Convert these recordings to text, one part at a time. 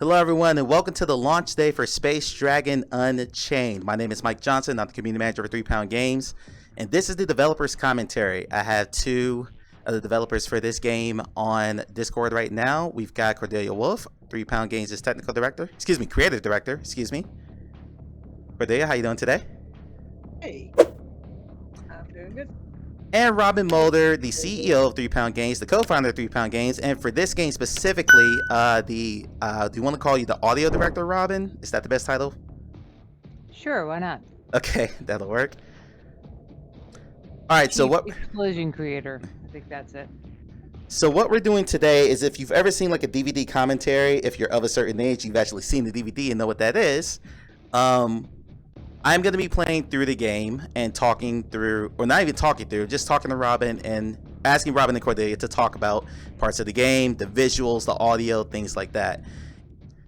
Hello everyone and welcome to the launch day for Space Dragon Unchained. My name is Mike Johnson, I'm the community manager for 3 Pound Games, and this is the developer's commentary. I have two of the developers for this game on Discord right now. We've got Cordelia Wolf, 3 Pound Games' creative director, excuse me. Cordelia, how you doing today? Hey, I'm doing good. And Robin Moulder, the CEO of 3 Pound Games, the co-founder of 3 Pound Games, and for this game specifically, do you want to call you the audio director, Robin? Is that the best title? Sure, why not? Okay, that'll work. All right, so what? Explosion creator. I think that's it. So what we're doing today is, if you've ever seen like a DVD commentary, if you're of a certain age, you've actually seen the DVD and know what that is. I'm going to be playing through the game and talking through, or not even talking through, just talking to Robin and asking Robin and Cordelia to talk about parts of the game, the visuals, the audio, things like that.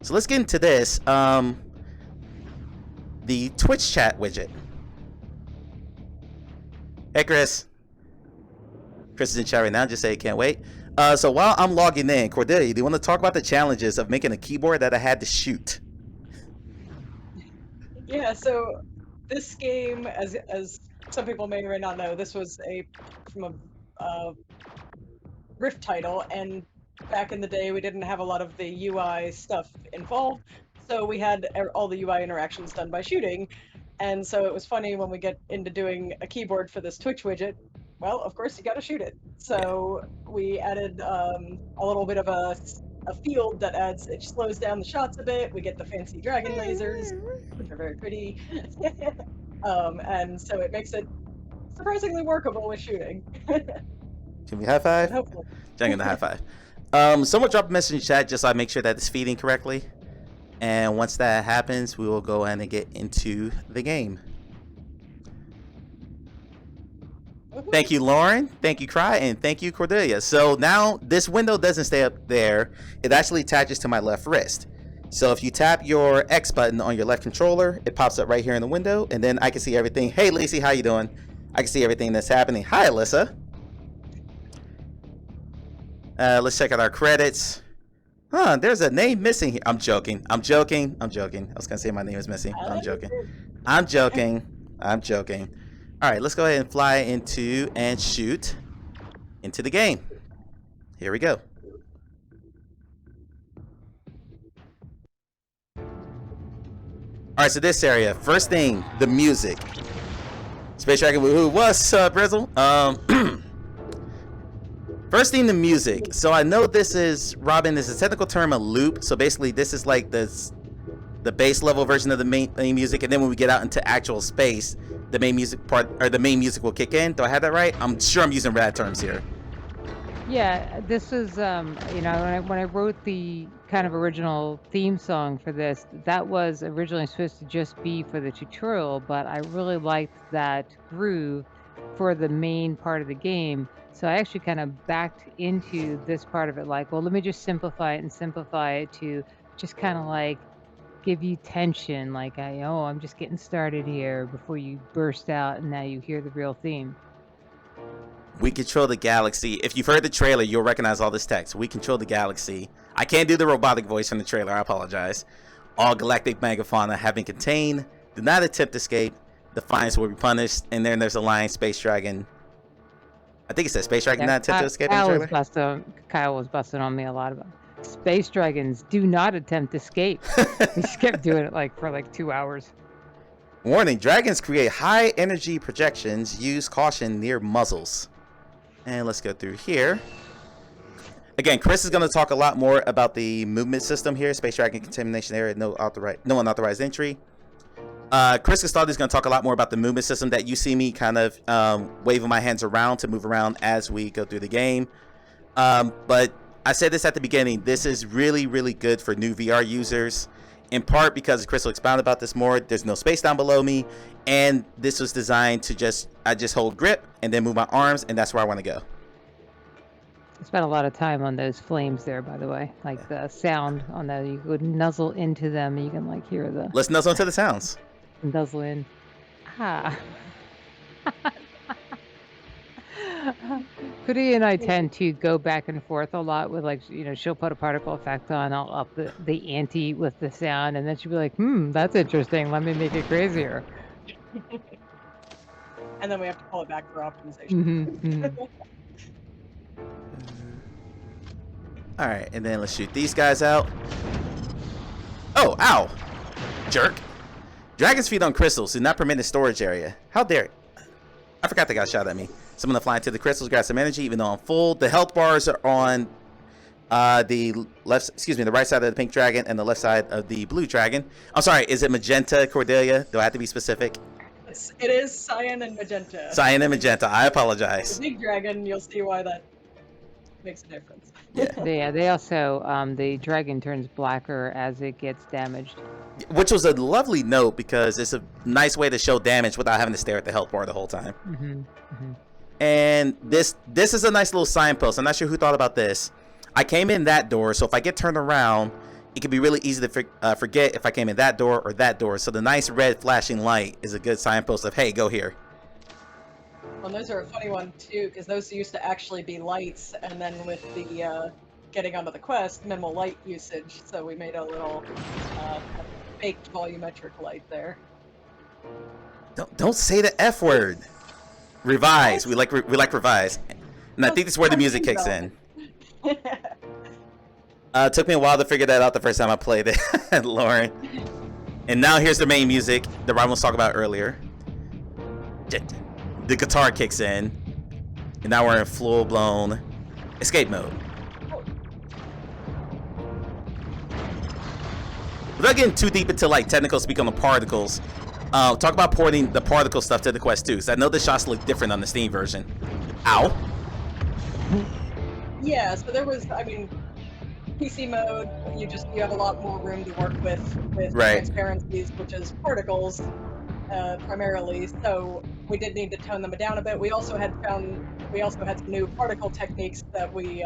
So let's get into this. The Twitch chat widget. Hey, Chris. Chris is in chat right now. Just say he can't wait. So while I'm logging in, Cordelia, do you want to talk about the challenges of making a keyboard that I had to shoot? Yeah, so this game, as some people may or may not know, this was from a Rift title, and back in the day we didn't have a lot of the UI stuff involved, so we had all the UI interactions done by shooting. And so it was funny when we get into doing a keyboard for this Twitch widget. Well, of course you got to shoot it. So we added a little bit of a field that it slows down the shots a bit. We get the fancy dragon lasers, which are very pretty. And so it makes it surprisingly workable with shooting. Can we high five? Hopefully. Jang in the high five. Someone drop a message in chat just so I make sure that it's feeding correctly. And once that happens, we will go ahead and get into the game. Thank you, Lauren. Thank you, Cry, and thank you, Cordelia. So now this window doesn't stay up there. It actually attaches to my left wrist. So if you tap your X button on your left controller, it pops up right here in the window, and then I can see everything. Hey, Lacey, how you doing? I can see everything that's happening. Hi, Alyssa. Let's check out our credits. Huh, there's a name missing here. I'm joking. I was gonna say my name is missing. I'm joking. All right, let's go ahead and fly into and shoot into the game. Here we go. All right, so this area. First thing, the music. Space Dragon Woohoo. What's up, Brizzle? First thing, the music. So I know this is, Robin, this is a technical term, a loop. So basically this is like the base level version of the main music, and then when we get out into actual space, the main music part, or the main music will kick in. Do I have that right? I'm sure I'm using rad terms here. Yeah, this is, you know, when I wrote the kind of original theme song for this, that was originally supposed to just be for the tutorial, but I really liked that groove for the main part of the game. So I actually kind of backed into this part of it, like, well, let me just simplify it to just kind of like give you tension, like, I'm just getting started here before you burst out and now you hear the real theme. We control the galaxy. If you've heard the trailer, you'll recognize all this text. We control the galaxy. I can't do the robotic voice from the trailer. I apologize. All galactic megafauna have been contained. Do not attempt to escape. Defiance will be punished. And then there's a line, Space Dragon. I think it says Space Dragon, not attempt to escape in the trailer. Kyle was busting on me a lot about Space Dragons do not attempt to escape. We just kept doing it for like 2 hours. Warning, dragons create high energy projections. Use caution near muzzles. And let's go through here. Again, Chris is going to talk a lot more about the movement system here. Space Dragon contamination area, no unauthorized entry. Chris Castaldi is going to talk a lot more about the movement system that you see me kind of waving my hands around to move around as we go through the game. But I said this at the beginning, this is really, really good for new VR users. In part because Chris will expound about this more. There's no space down below me, and this was designed to I just hold grip and then move my arms, and that's where I want to go. I spent a lot of time on those flames there, by the way. Like the sound on that, you could nuzzle into them, and you can like hear the. Let's nuzzle into the sounds. Nuzzle in. Ah. Cootie and I tend to go back and forth a lot with like, she'll put a particle effect on, I'll up the ante with the sound, and then she'll be like, that's interesting. Let me make it crazier. And then we have to pull it back for optimization. Mm-hmm. All right, and then let's shoot these guys out. Oh, ow! Jerk. Dragons feed on crystals, do not permit in storage area. How dare it? I forgot they got shot at me. So I'm gonna fly into the crystals, grab some energy, even though I'm full. The health bars are on the right side of the pink dragon and the left side of the blue dragon. I'm sorry, is it magenta, Cordelia? Do I have to be specific? It is cyan and magenta. Cyan and magenta. I apologize. The big dragon, you'll see why that makes a difference. Yeah. They also, the dragon turns blacker as it gets damaged. Which was a lovely note because it's a nice way to show damage without having to stare at the health bar the whole time. And this is a nice little signpost. I'm not sure who thought about this. I came in that door, so if I get turned around, it can be really easy to forget if I came in that door or that door. So the nice red flashing light is a good signpost of, hey, go here. Well, those are a funny one too, because those used to actually be lights, and then with the getting onto the quest, minimal light usage, so we made a little faked volumetric light there. Don't say the F word. Revise. We like revise. And I think this is where the music kicks in. It took me a while to figure that out the first time I played it, Lauren. And now here's the main music that Robin was talking about earlier. The guitar kicks in, and now we're in full-blown escape mode. Without getting too deep into like technical speak on the particles, talk about porting the particle stuff to the Quest 2. So I know the shots look different on the Steam version. Ow. Yeah, so there was, I mean, PC mode, you have a lot more room to work with right. transparencies, which is particles primarily. So we did need to tone them down a bit. We also had some new particle techniques that we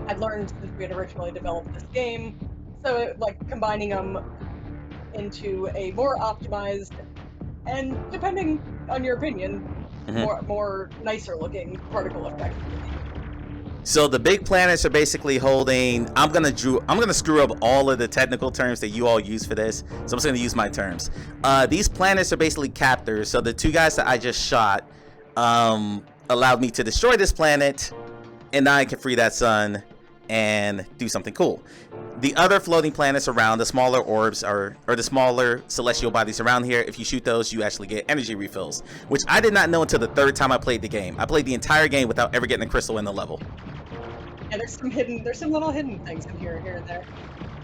had learned since we had originally developed this game. So like combining them into a more optimized and, depending on your opinion, more nicer looking particle effect. So the big planets are basically holding. I'm gonna screw up all of the technical terms that you all use for this, so I'm just gonna use my terms. These planets are basically captors. So the two guys that I just shot allowed me to destroy this planet, and now I can free that sun and do something cool. The other floating planets around, the smaller orbs or the smaller celestial bodies around here, if you shoot those, you actually get energy refills, which I did not know until the third time I played the game. I played the entire game without ever getting a crystal in the level. Yeah, there's some little hidden things in here and there.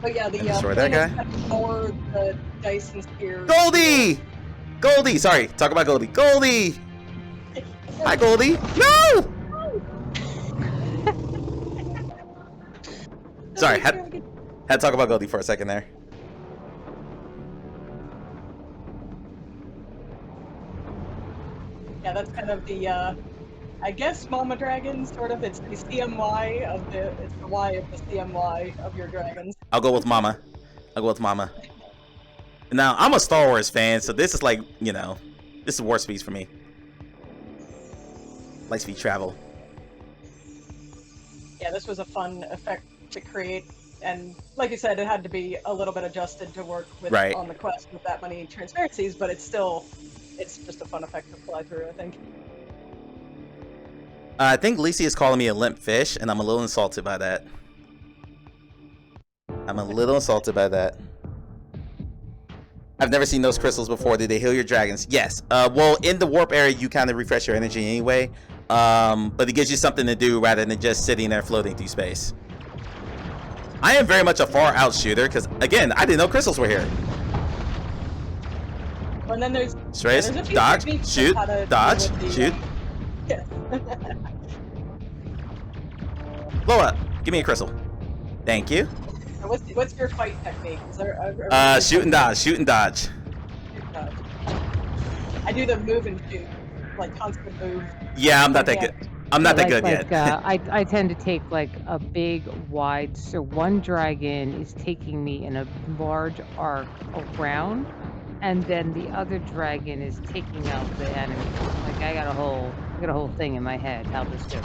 But yeah, the destroy that guy. More the dice and spears. Goldie! Sorry, talk about Goldie. Goldie! Hi, Goldie. No! Sorry, had to talk about Goldie for a second there. Yeah, that's kind of the, I guess Mama Dragon, sort of. It's the CMY of it's the Y of the CMY of your dragons. I'll go with Mama. Now, I'm a Star Wars fan, so this is like, this is warp speed for me. Light speed travel. Yeah, this was a fun effect to create, and like you said, it had to be a little bit adjusted to work with on the quest with that many transparencies, but it's just a fun effect to fly through, I think. I think Lisi is calling me a limp fish, and I'm a little insulted by that. I've never seen those crystals before. Did they heal your dragons? Yes. Well, in the warp area, you kind of refresh your energy anyway, but it gives you something to do rather than just sitting there floating through space. I am very much a far out shooter because, again, I didn't know crystals were here. And then there's dodge, shoot, dodge, shoot. Yeah. Blow up. Give me a crystal. Thank you. What's your fight technique? Is there shoot and dodge. Shoot and dodge. I do the move and shoot, like constant move. Yeah, I'm not that good. I'm not that good yet. I tend to take like a big wide, so one dragon is taking me in a large arc around, and then the other dragon is taking out the enemy. Like I got a whole I got a whole thing in my head how this goes.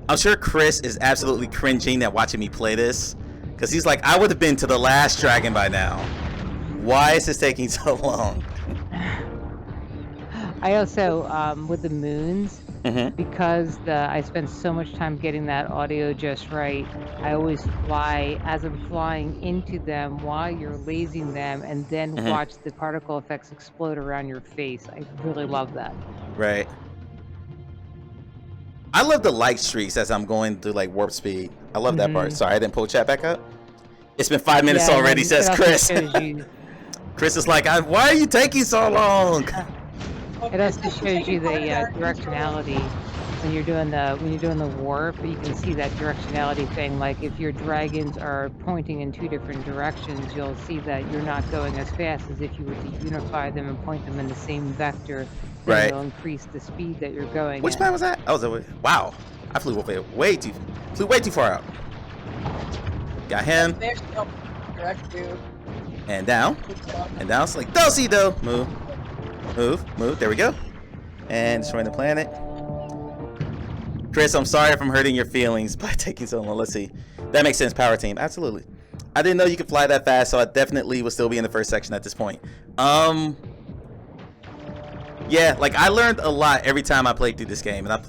I'm sure Chris is absolutely cringing at watching me play this, because he's like, I would have been to the last dragon by now. Why is this taking so long? I also, with the moons, Mm-hmm. because I spend so much time getting that audio just right, I always fly as I'm flying into them while you're lasing them, and then Mm-hmm. watch the particle effects explode around your face. I really love that. Right. I love the light streaks as I'm going through like warp speed. I love that part. Sorry, I didn't pull chat back up. It's been 5 minutes Yeah, already, and says it also Chris. shows you- Chris is like, why are you taking so long? It also shows you the directionality when you're doing the warp. You can see that directionality thing. Like if your dragons are pointing in 2 different directions, you'll see that you're not going as fast as if you were to unify them and point them in the same vector. Then Right. it'll increase the speed that you're going. Which at. planet was that? I was wow. I flew way too far out. Got him. They actually help direct you. And down. And down. It's like, don't see though. Move. There we go. And destroying the planet. Chris, I'm sorry if I'm hurting your feelings by taking so long. Let's see. That makes sense. Power team. Absolutely. I didn't know you could fly that fast, so I definitely would still be in the first section at this point. Yeah, like I learned a lot every time I played through this game, and I know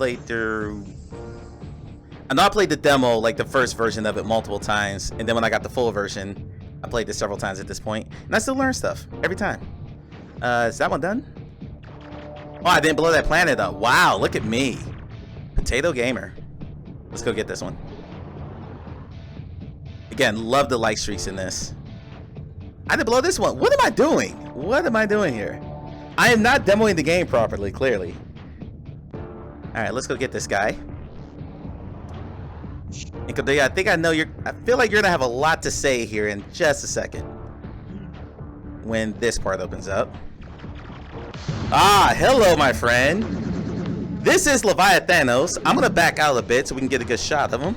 I played the demo, like the first version of it, multiple times, and then when I got the full version, I played this several times at this point, and I still learn stuff every time. Is that one done? Oh, I didn't blow that planet up. Wow, look at me. Potato Gamer. Let's go get this one. Again, love the light streaks in this. I didn't blow this one. What am I doing? What am I doing here? I am not demoing the game properly, clearly. Alright, let's go get this guy. And Cordelia, I think I know I feel like you're gonna have a lot to say here in just a second. When this part opens up. Ah, hello, my friend. This is Leviathanos. I'm gonna back out a bit so we can get a good shot of him.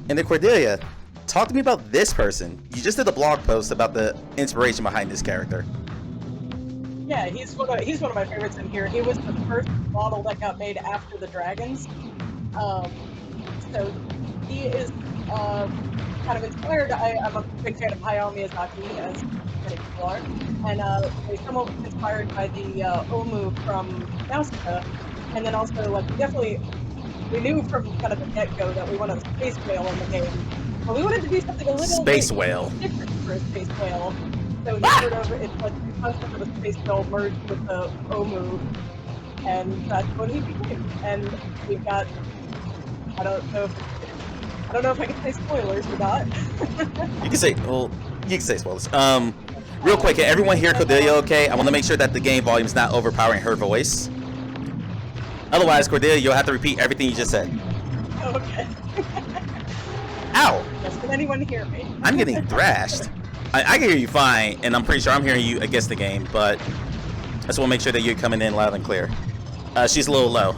And then Cordelia, talk to me about this person. You just did a blog post about the inspiration behind this character. Yeah, he's one of my favorites in here. He was the first model that got made after the dragons. So he is kind of inspired. I'm a big fan of Hayao Miyazaki, as many people are, and he's somewhat inspired by the Omu from Nausicaa. And then also, like, we knew from kind of the get-go that we wanted a space whale in the game. But we wanted to do something a little Space bit whale. different for a space whale. So he sort of, it's like the concept of a space whale merged with the Omu, and that's what he became. And we've got, I don't know if I can say spoilers or not. You can say, well, you can say spoilers. Real quick, can everyone hear Cordelia okay? I want to make sure that the game volume is not overpowering her voice. Otherwise, Cordelia, you'll have to repeat everything you just said. Okay. Ow! Yes, can anyone hear me? I'm getting thrashed. I can hear you fine, and I'm pretty sure I'm hearing you against the game, but I just want to make sure that you're coming in loud and clear. She's a little low.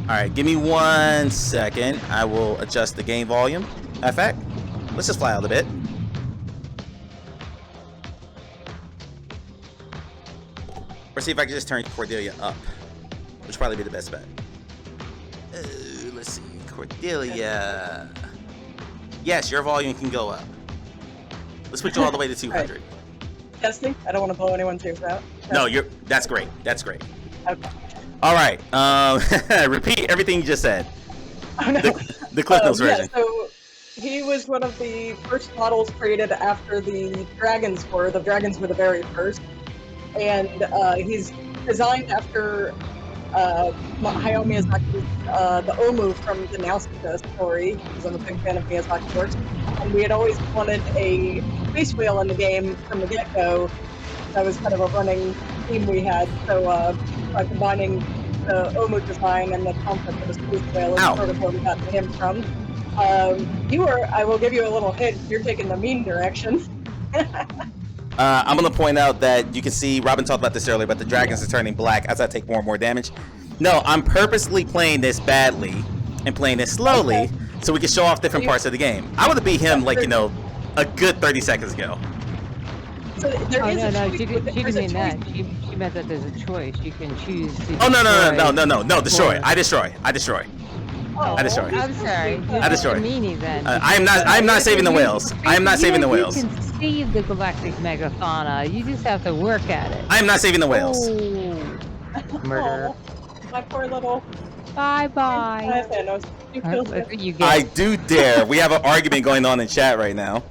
Alright, give me 1 second. I will adjust the game volume. Matter of fact, let's just fly out a bit. Or see if I can just turn Cordelia up. Which would probably be the best bet. Let's see. Cordelia. Yes, your volume can go up. Let's put you all the way to 200. Testing? I don't want to blow anyone's ears out. No, that's great. That's great. Okay. All right. Repeat everything you just said. Oh, no. The Cliff Notes version. Yeah, so he was one of the first models created after the dragons were. The dragons were the very first. And he's designed after Hayao Miyazaki's The Omu from the Nausicaa story, because I'm a big fan of Miyazaki's works. And we had always wanted a space whale in the game from the get-go. That was kind of a running theme we had. So by combining the Omu design and the concept of a space whale is sort of where we got him from. I will give you a little hint, you're taking the mean direction. I'm going to point out that you can see, Robin talked about this earlier, but the dragons are turning black as I take more and more damage. No, I'm purposely playing this badly and playing this slowly so we can show off different parts of the game. I would have beat him, like, a good 30 seconds ago. So there Oh is no, a no, choice she with didn't, it. she There's didn't a mean choice. that. She meant that there's a choice. You can choose to. Oh no, destroy destroy. or- I destroy. I destroy. Oh, I destroy. I'm sorry. You're I just a destroy. meanie then. I am not. I am not saving the whales. I am not saving the You whales. can save the galactic megafauna. You just have to work at it. I am not saving the whales. Oh, murderer. Oh, my poor little Bye. Thanos. You killed That's him. what you get. I do dare. We have an argument going on in chat right now.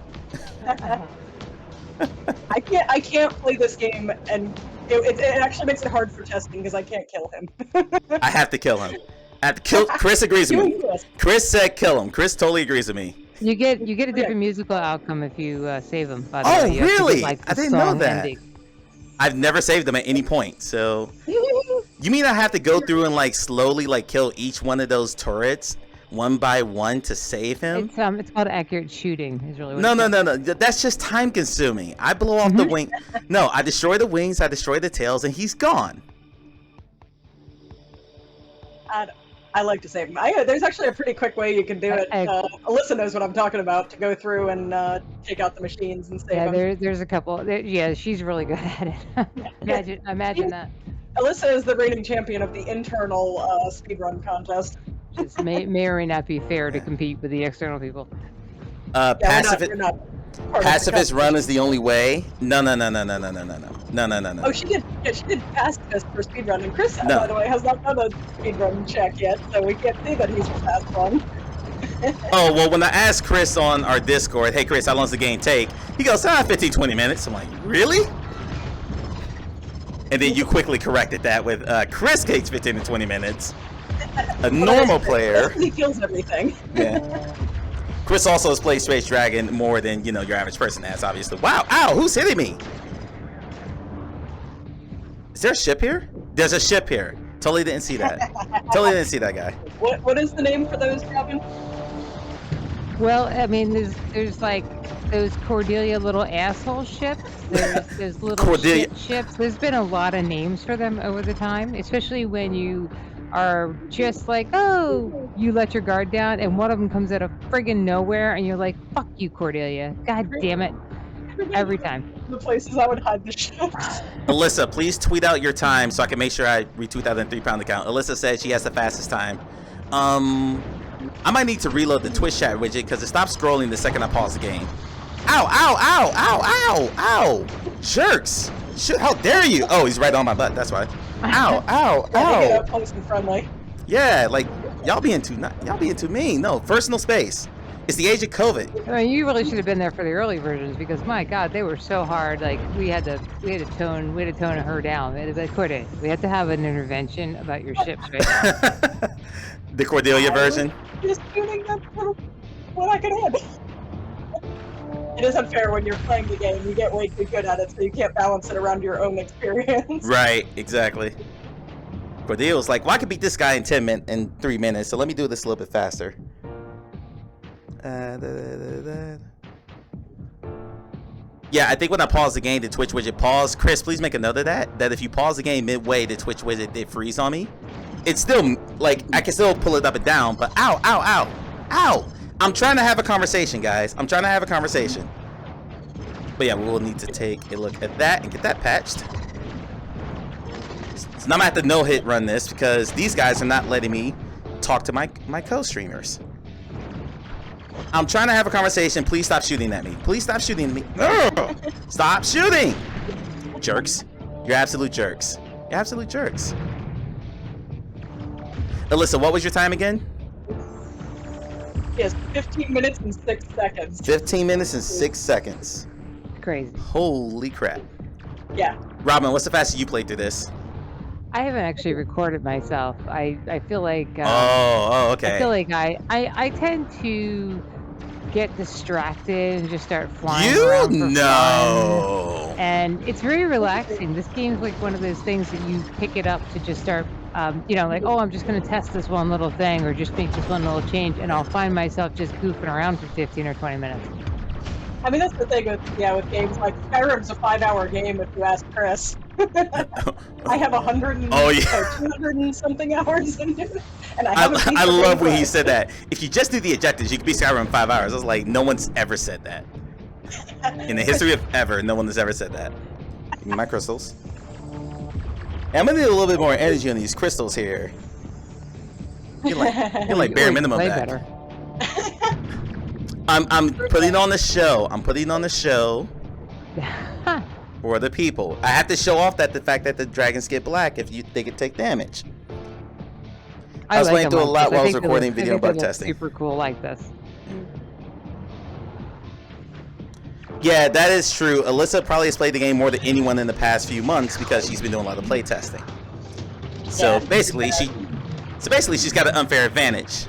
I can't play this game, and it actually makes it hard for testing because I can't kill him. I have to kill him. I have to kill. Chris agrees with me. Chris said kill him. Chris totally agrees with me. You get a different musical outcome if you save them. By the Oh, way. You have to get, really? like, the I didn't know song that. ending. I've never saved them at any point. So you mean I have to go through and like slowly like kill each one of those turrets one by one to save him? It's called accurate shooting. Is really what No, it's no, called. no, no. That's just time consuming. I blow off the wing. No, I destroy the wings. I destroy the tails, and he's gone. I like to save them. There's actually a pretty quick way you can do it. Alyssa knows what I'm talking about, to go through and take out the machines and save them. There's a couple. Yeah, she's really good at it. Imagine that. Alyssa is the reigning champion of the internal speedrun contest. It may or may not be fair to compete with the external people. Pacifist run is the only way. No. Oh, she did pacifist for speedrun, and Chris, by the way, has not done a speedrun check yet, so we can't see that he's fast one. Oh, well, when I asked Chris on our Discord, hey, Chris, how long does the game take? He goes, 15-20 minutes. I'm like, really? And then you quickly corrected that with Chris takes 15 to 20 minutes. A normal player. He kills everything. Yeah. Chris also has played Space Dragon more than, your average person has, obviously. Wow, ow, who's hitting me? Is there a ship here? There's a ship here. Totally didn't see that. Totally didn't see that guy. What is the name for those, Robin? Well, I mean, there's like those Cordelia little asshole ships. There's little Cordelia ships. There's been a lot of names for them over the time, especially when you are just like, oh, you let your guard down, and one of them comes out of friggin' nowhere, and you're like, fuck you, Cordelia. God damn it. Every time. The places I would hide the ships. Alyssa, please tweet out your time so I can make sure I retweet that in 3-pound account. Alyssa said she has the fastest time. I might need to reload the Twitch chat widget because it stops scrolling the second I pause the game. Ow, ow, ow, ow, ow, ow. Jerks. Shit, how dare you? Oh, he's right on my butt. That's why. Ow, ow, ow. Get up close and friendly. Yeah, like, y'all being too mean. No, personal space. It's the age of COVID. I mean, you really should have been there for the early versions because my God, they were so hard. Like we had to tone her down. Cordelia, we had to have an intervention about your ships, right? The Cordelia version. Just tuning up for what I could hit. It is unfair when you're playing the game. You get way too good at it, so you can't balance it around your own experience. Right, exactly. Cordelia was like, well, I could beat this guy in 3 minutes, so let me do this a little bit faster. Yeah, I think when I pause the game, the Twitch widget paused. Chris, please make a note of that. That if you pause the game midway, the Twitch widget did freeze on me. It's still, like, I can still pull it up and down, but ow, ow, ow, ow. I'm trying to have a conversation, guys. I'm trying to have a conversation. But yeah, we will need to take a look at that and get that patched. So now I'm gonna have to no-hit run this because these guys are not letting me talk to my co-streamers. I'm trying to have a conversation. Please stop shooting at me. Please stop shooting at me. No! Stop shooting! Jerks. You're absolute jerks. You're absolute jerks. Alyssa, what was your time again? Yes, 15 minutes and 6 seconds. 15 minutes and 6 seconds. Crazy. Holy crap. Yeah. Robin, what's the fastest you played through this? I haven't actually recorded myself. I feel like okay. I feel like I tend to get distracted and just start flying around for fun. And it's very relaxing. This game's like one of those things that you pick it up to just start like, oh, I'm just going to test this one little thing or just make this one little change, and I'll find myself just goofing around for 15 or 20 minutes. I mean, that's the thing with games. Like, Skyrim's a 5-hour game if you ask Chris. I have 200 and something hours in it. And I love when he said that. If you just do the objectives, you can beat Skyrim in 5 hours. I was like, no one's ever said that. In the history of ever, no one has ever said that. Give me my crystals. And I'm gonna need a little bit more energy on these crystals here. You're like bare minimum Way back. better. I'm putting on the show. I'm putting on the show for the people. I have to show off that the fact that the dragons get black if they could take damage. I was playing through a lot while I was recording video bug testing. Super cool like this. Yeah, that is true. Alyssa probably has played the game more than anyone in the past few months because she's been doing a lot of play testing. So basically, she's got an unfair advantage,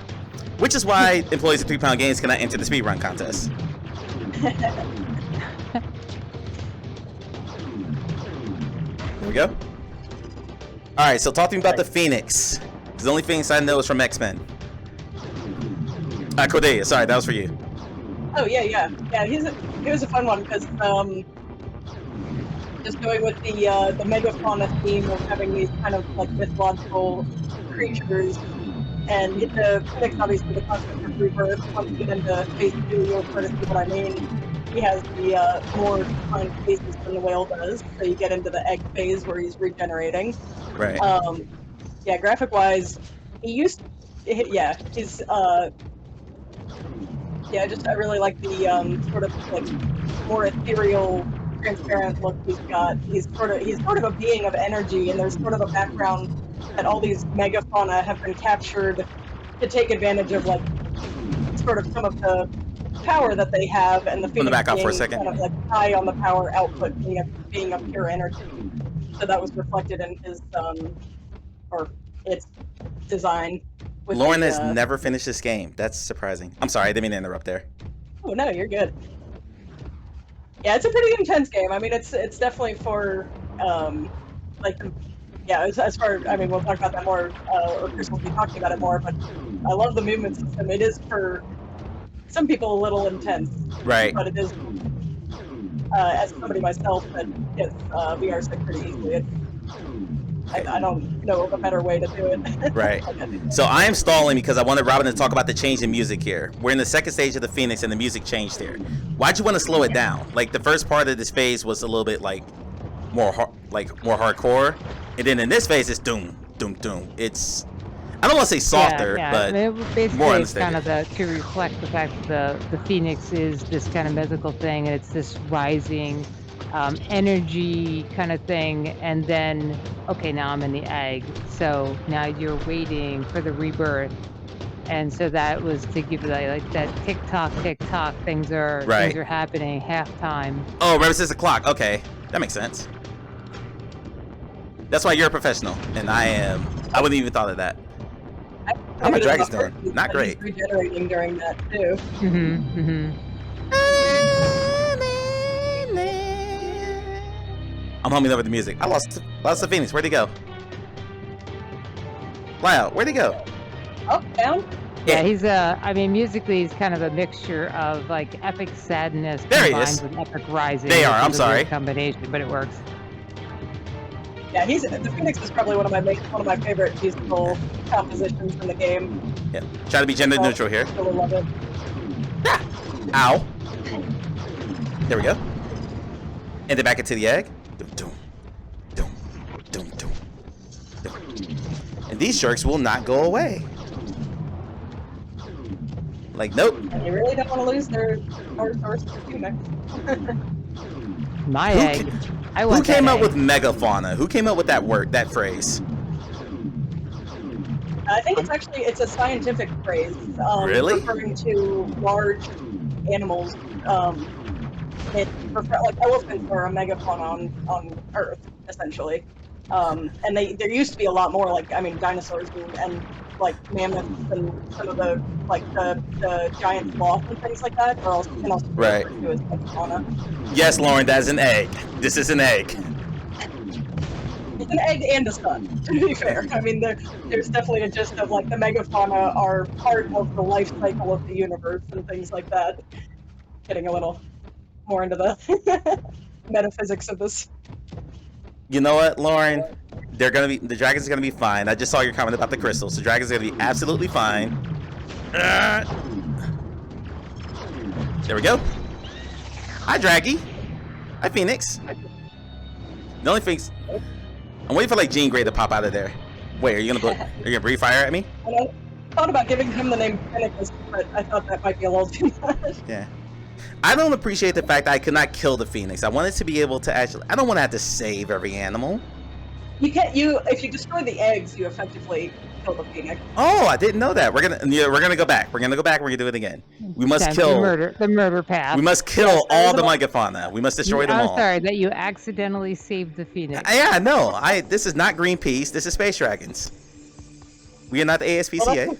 which is why employees of 3 Pound Games cannot enter the speedrun contest. There we go. All right, so talk to me about the Phoenix. The only Phoenix I know is from X-Men. Cordelia, sorry, that was for you. Oh yeah. He was a fun one because just going with the megafauna theme of having these kind of like mythological creatures, and the Phoenix obviously the concept of rebirth. Once you get into phase 2, you'll sort of see what I mean. He has the more defined phases than the whale does, so you get into the egg phase where he's regenerating. Right. Yeah, graphic wise, he's I really like the sort of like more ethereal, transparent look he's got. He's sort of a being of energy, and there's sort of a background that all these megafauna have been captured to take advantage of, like sort of some of the power that they have, and the Phoenix back out being for a second. kind of like high on the power output, being a pure energy. So that was reflected in his or its design. Lauren has never finished this game. That's surprising. I'm sorry, I didn't mean to interrupt there. Oh no, you're good. Yeah, it's a pretty intense game. I mean, it's definitely for as far, I mean, we'll talk about that more, or Chris will be talking about it more. But I love the movement system. It is for some people a little intense, right? But it is, as somebody myself that gets VR sick pretty easily. I don't know of a better way to do it. Right. So I am stalling because I wanted Robin to talk about the change in music here. We're in the second stage of the Phoenix and the music changed here. Why'd you want to slow it down? Like the first part of this phase was a little bit like more hardcore, and then in this phase it's doom, doom, doom. It's, I don't want to say softer, but I mean, basically more it's kind of to reflect the fact that the Phoenix is this kind of mythical thing, and it's this rising energy kind of thing, and then okay, now I'm in the egg, so now you're waiting for the rebirth, and so that was to give you like that tick tock, things are happening, halftime. Oh, right, it's a clock. Okay, that makes sense. That's why you're a professional, and I am. I wouldn't even thought of that. How my dragon's doing? Not great. Regenerating during that too. I'm humming over the music. I lost the Phoenix. Where'd he go? Fly out. Where'd he go? Up, down? Yeah, he's I mean, musically, he's kind of a mixture of like epic sadness there combined with epic rising. They are. I'm sorry. Combination, but it works. Yeah, the Phoenix is probably one of my favorite musical compositions in the game. Yeah, try to be gender neutral here. I really love it. Ah! Ow! There we go. And then back into the egg. And these sharks will not go away. Like, nope. And you really don't want to lose their source of Phoenix. My egg. Who came up with megafauna? Who came up with that phrase? I think it's a scientific phrase. Really? Referring to large animals. Like elephants are a megafauna on Earth, essentially. And there used to be a lot more, like, I mean, dinosaurs and like mammoths and some of the giant sloths and things like that are also be referred to as megafauna. Yes, Lauren, that is an egg. This is an egg. It's an egg and a sun, to be fair. I mean, there's definitely a gist of like the megafauna are part of the life cycle of the universe and things like that. Getting a little more into the metaphysics of this. You know what, Lauren? The dragons are gonna be fine. I just saw your comment about the crystals. The dragons are gonna be absolutely fine. There we go. Hi, Draggy. Hi, Phoenix. The only thing's, I'm waiting for like Jean Grey to pop out of there. Wait, are you gonna breathe fire at me? I thought about giving him the name Phoenix, but I thought that might be a little too much. Yeah. I don't appreciate the fact that I could not kill the Phoenix. I wanted to be able to actually. I don't want to have to save every animal. You can't. If you destroy the eggs, you effectively kill the Phoenix. Oh, I didn't know that. We're gonna go back. We're gonna do it again. We must kill the murder path. We must kill all the megafauna. We must destroy them all. I'm sorry that you accidentally saved the Phoenix. Yeah, no. This is not Greenpeace. This is Space Dragons. We are not the ASPCA. Well,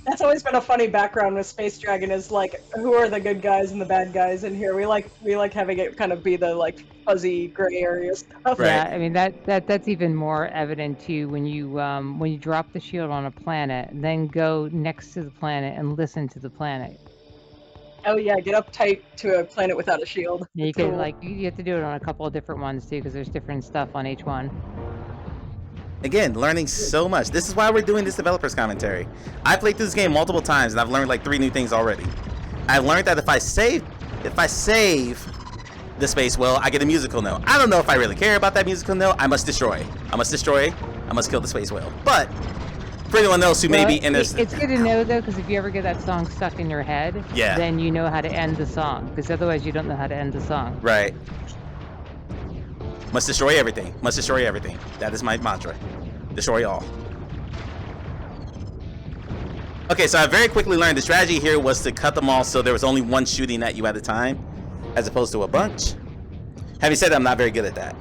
that's always been a funny background with Space Dragon. Is like, who are the good guys and the bad guys in here? We like having it kind of be the like fuzzy gray area stuff. Right. Yeah, I mean that's even more evident too when you drop the shield on a planet, then go next to the planet and listen to the planet. Oh yeah, get uptight to a planet without a shield. Yeah, you That's can cool. you have to do it on a couple of different ones too, because there's different stuff on each one. Again, learning so much. This is why we're doing this developer's commentary. I played through this game multiple times and I've learned like 3 new things already. I've learned that if I save the space whale, I get a musical note. I don't know if I really care about that musical note. I must destroy. I must kill the space whale. But for anyone else who may be interested, it's good to know though, because if you ever get that song stuck in your head, yeah, then you know how to end the song. Because otherwise, you don't know how to end the song. Right. Must destroy everything. Must destroy everything. That is my mantra. Destroy all. Okay, so I very quickly learned the strategy here was to cut them all so there was only one shooting at you at a time, as opposed to a bunch. Having said that, I'm not very good at that.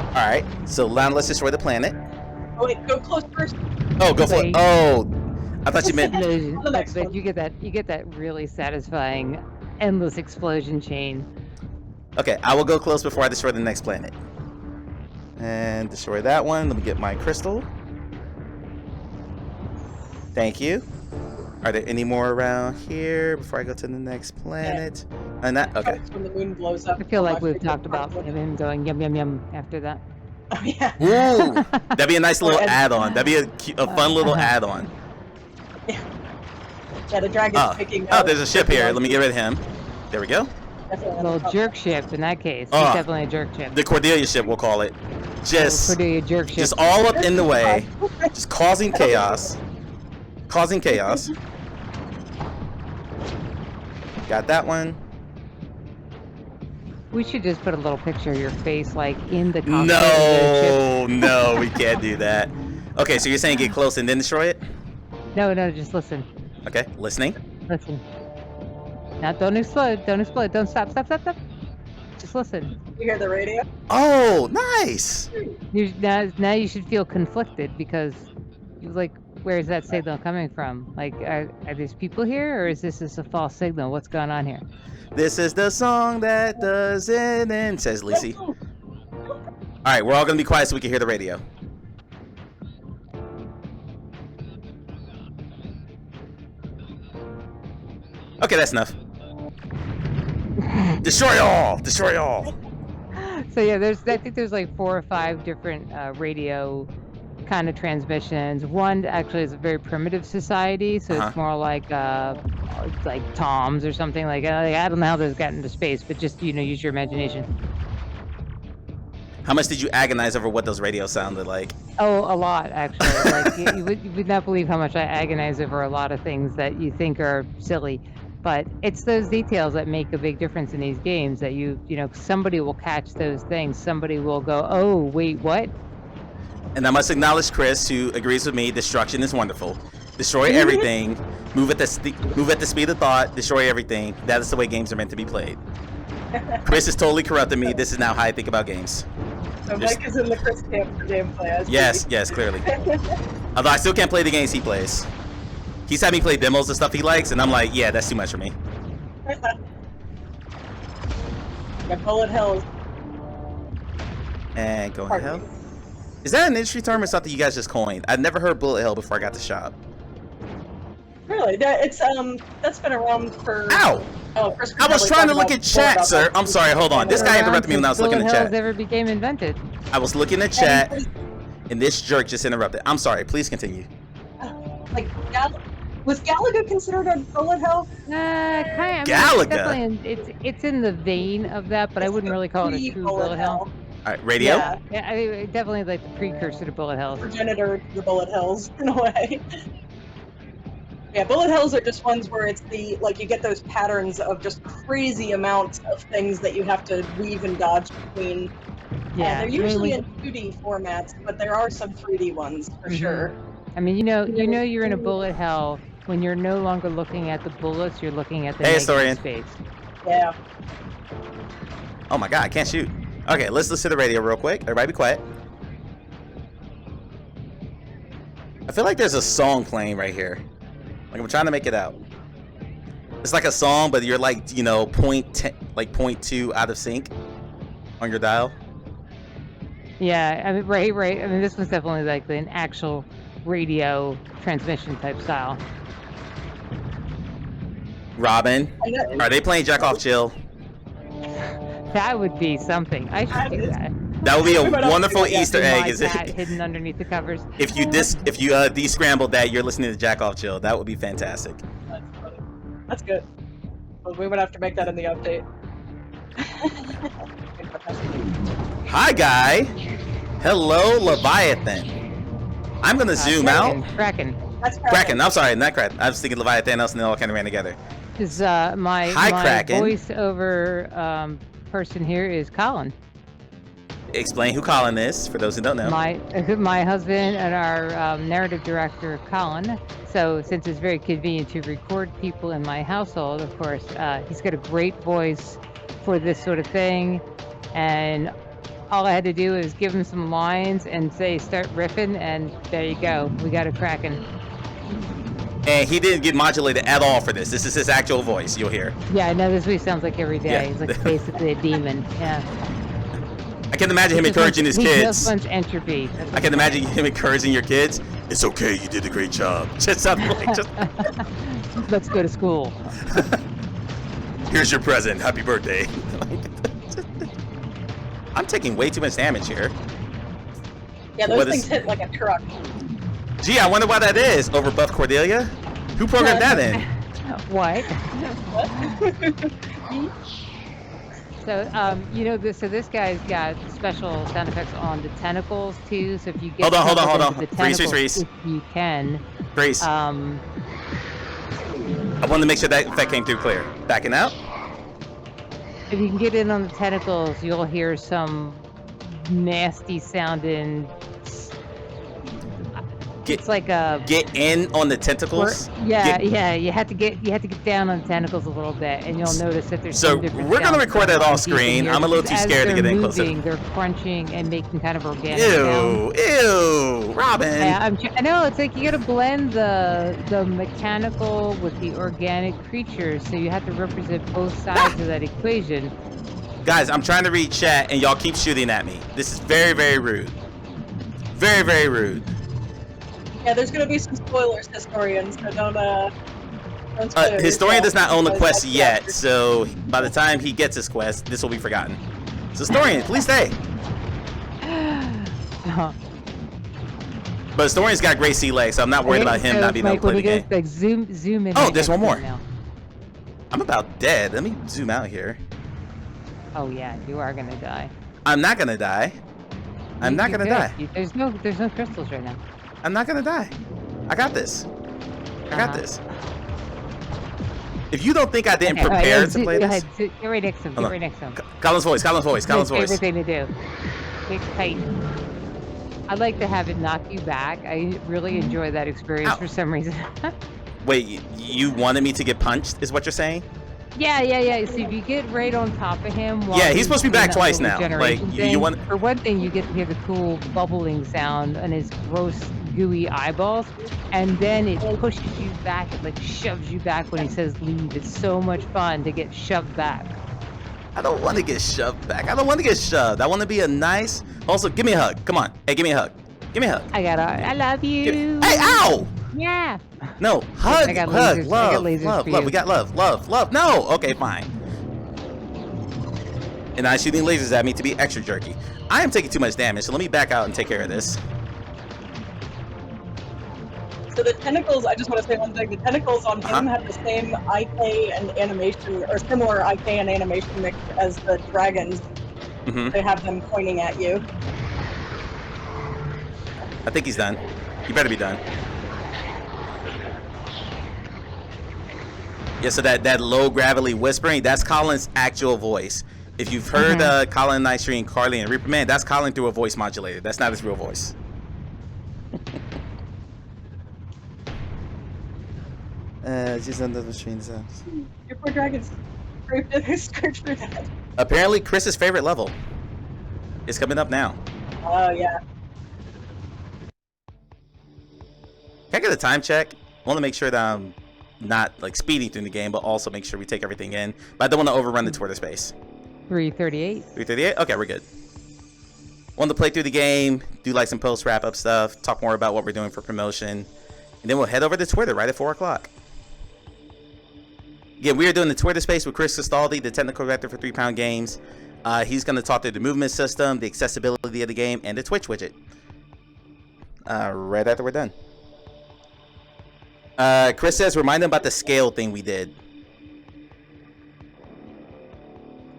Alright, so now let's destroy the planet. Oh wait, go close first. Oh, go for it. Oh, I thought you meant... But you get that really satisfying endless explosion chain. Okay, I will go close before I destroy the next planet. And destroy that one. Let me get my crystal. Thank you. Are there any more around here before I go to the next planet? And that, okay. When the moon blows up. I feel like we've talked about him going yum yum yum after that. Oh yeah. Ooh, that'd be a nice little add-on. That'd be a fun little add-on. Yeah, the dragon's picking. Oh, there's a ship here. Let me get rid of him. There we go. A little jerk ship in that case. He's definitely a jerk ship. The Cordelia ship, we'll call it. Cordelia jerk ship. Just all up in the way. Just causing chaos. Causing chaos. Got that one. We should just put a little picture of your face, like, in the cockpit. No, we can't do that. Okay, so you're saying get close and then destroy it? No, just listen. Okay, listening. Listen. Now, don't explode. Don't stop. Just listen. You hear the radio? Oh, nice. Now you should feel conflicted because you're like, where is that signal coming from? Like, are these people here, or is this just a false signal? What's going on here? This is the song that doesn't end, says Lacey. All right, we're all gonna be quiet so we can hear the radio. Okay, that's enough. Destroy all! Destroy all! So yeah, I think there's like 4 or 5 different radio kind of transmissions. One actually is a very primitive society, so it's more like toms or something. Like I don't know how those got into space, but just use your imagination. How much did you agonize over what those radios sounded like? Oh, a lot actually. Like you would not believe how much I agonize over a lot of things that you think are silly. But it's those details that make a big difference in these games. That somebody will catch those things. Somebody will go, "Oh, wait, what?" And I must acknowledge Chris, who agrees with me. Destruction is wonderful. Destroy everything. Move at the speed of thought. Destroy everything. That is the way games are meant to be played. Chris has totally corrupted me. This is now how I think about games. So Mike is in the Chris camp for gameplay. Yes, clearly. Although I still can't play the games he plays. He's had me play demos of stuff he likes, and I'm like, yeah, that's too much for me. Yeah, bullet hells. And going to hell. Is that an industry term or something you guys just coined? I've never heard bullet hell before I got to shop. Really? It's that's been around for. Ow! I was trying to look at chat, sir. I'm sorry. Hold on. This guy interrupted me when I was looking at chat. Ever became invented. I was looking at chat, and this jerk just interrupted. I'm sorry. Please continue. Like Was Galaga considered a bullet hell? Kind of. I mean, Galaga? it's in the vein of that, but I wouldn't really call it a true bullet hell. All right, radio. Yeah, Yeah, I mean, definitely like the precursor to bullet hells. progenitor to the bullet hells in a way. Yeah, bullet hells are just ones where it's you get those patterns of just crazy amounts of things that you have to weave and dodge between. Yeah, They're usually in 2D formats, but there are some 3D ones for sure. I mean, you know you're in a bullet hell when you're no longer looking at the bullets, you're looking at the Hey, negative historian. space. Yeah. Oh my god, I can't shoot. Okay, let's listen to the radio real quick. Everybody be quiet. I feel like there's a song playing right here. Like, I'm trying to make it out. It's like a song, but you're like, you know, 0.2 out of sync on your dial. Yeah, I mean, right. I mean, this was definitely like an actual radio transmission type style. Robin, are they playing Jack Off Chill? That would be something. I should do that. That would be a wonderful Easter egg, My is it? cat hidden underneath the covers. If you descrambled that, you're listening to Jack Off Chill. That would be fantastic. That's funny. That's good. Well, we would have to make that in the update. Hi, guy. Hello, Leviathan. I'm gonna zoom out. Kraken. That's Kraken. I'm sorry, not Kraken. I was thinking Leviathan, else and they all kind of ran together. Is my Kraken. voiceover person here is Colin. Explain who Colin is for those who don't know. My husband and our narrative director, Colin. So since it's very convenient to record people in my household, of course, he's got a great voice for this sort of thing. And all I had to do is give him some lines and say, start riffing, and there you go. We got a Kraken. And he didn't get modulated at all for this. This is his actual voice, you'll hear. Yeah, I know this is what he sounds like every day. Yeah. He's like basically a demon. Yeah. I can imagine him encouraging his kids. He just entropy. I can imagine him encouraging your kids. It's okay, you did a great job. Just something like just. Let's go to school. Here's your present. Happy birthday. I'm taking way too much damage here. Yeah, those things hit like a truck. Gee, I wonder why that is. Overbuff Cordelia? Who programmed that in? What? So, you know, so this guy's got special sound effects on the tentacles too. So if you get hold on. the Freeze. if you can. Grace. I wanted to make sure that came through clear. Backing out. If you can get in on the tentacles, you'll hear some nasty sounding. It's like a get in on the tentacles. Yeah. You have to get down on the tentacles a little bit, and you'll notice that there's. So some different we're gonna sounds record that going on off screen. here, I'm a little too because scared to get in closer. They're crunching and making kind of organic sounds. Ew, Robin. Yeah, I know. It's like you got to blend the mechanical with the organic creatures, so you have to represent both sides of that equation. Guys, I'm trying to read chat, and y'all keep shooting at me. This is very, very rude. Very, very rude. Yeah, there's gonna be some spoilers, historian, so don't spoil it Historian yourself, does not own the because quest that's yet, after. so by the time he gets his quest, this will be forgotten. So, Historian, please stay. But Historian's got great sea legs, so I'm not worried about him not being able to play the game. Like zoom in. Oh, right there's one next more. to him now. I'm about dead. Let me zoom out here. Oh yeah, you are gonna die. I'm not gonna die. I'm not gonna die. There's no crystals right now. I'm not gonna die. I got this. I got this. If you don't think I didn't prepare to play this, Get right next to him. Get right next to him. Colin's voice. His favorite thing to do. Get tight. I'd like to have it knock you back. I really enjoy that experience for some reason. Wait, you wanted me to get punched? Is what you're saying? Yeah. So if you get right on top of him, while Yeah, he's supposed to be doing back that twice little now. Like regeneration you thing, want. For one thing, you get to hear the cool bubbling sound and his gross gooey eyeballs, and then it pushes you back. It like shoves you back when he says leave. It's so much fun to get shoved back. I don't want to get shoved back. I don't want to get shoved. I want to be a nice. Also, give me a hug. Come on. Hey, give me a hug. Give me a hug. I love you. Hey, ow! Yeah. No, hug, I got hug, lasers. I love, got lasers love, for love. you. We got love. No, okay, fine. And I'm shooting lasers at me to be extra jerky. I am taking too much damage, so let me back out and take care of this. So the tentacles, I just want to say one thing. The tentacles on him Uh-huh. have the same IK and animation, or similar IK and animation mix as the dragons. Mm-hmm. They have them pointing at you. I think he's done. He better be done. Yeah, so that low gravelly whispering, that's Colin's actual voice. If you've heard Colin Nightstream, Carly, and Reaper Man, that's Colin through a voice modulator. That's not his real voice. Just under the machine sounds. Your poor dragons scraped through that. Apparently, Chris's favorite level is coming up now. Oh, yeah. Can I get a time check? I want to make sure that I'm not like speeding through the game, but also make sure we take everything in. But I don't want to overrun the Twitter space. 3:38. 3:38? Okay, we're good. Want to play through the game, do like some post wrap up stuff, talk more about what we're doing for promotion, and then we'll head over to Twitter right at 4 o'clock. Again, we are doing the Twitter space with Chris Castaldi, the technical director for 3 Pound Games. He's going to talk through the movement system, the accessibility of the game, and the Twitch widget. Right after we're done. Chris says, remind them about the scale thing we did.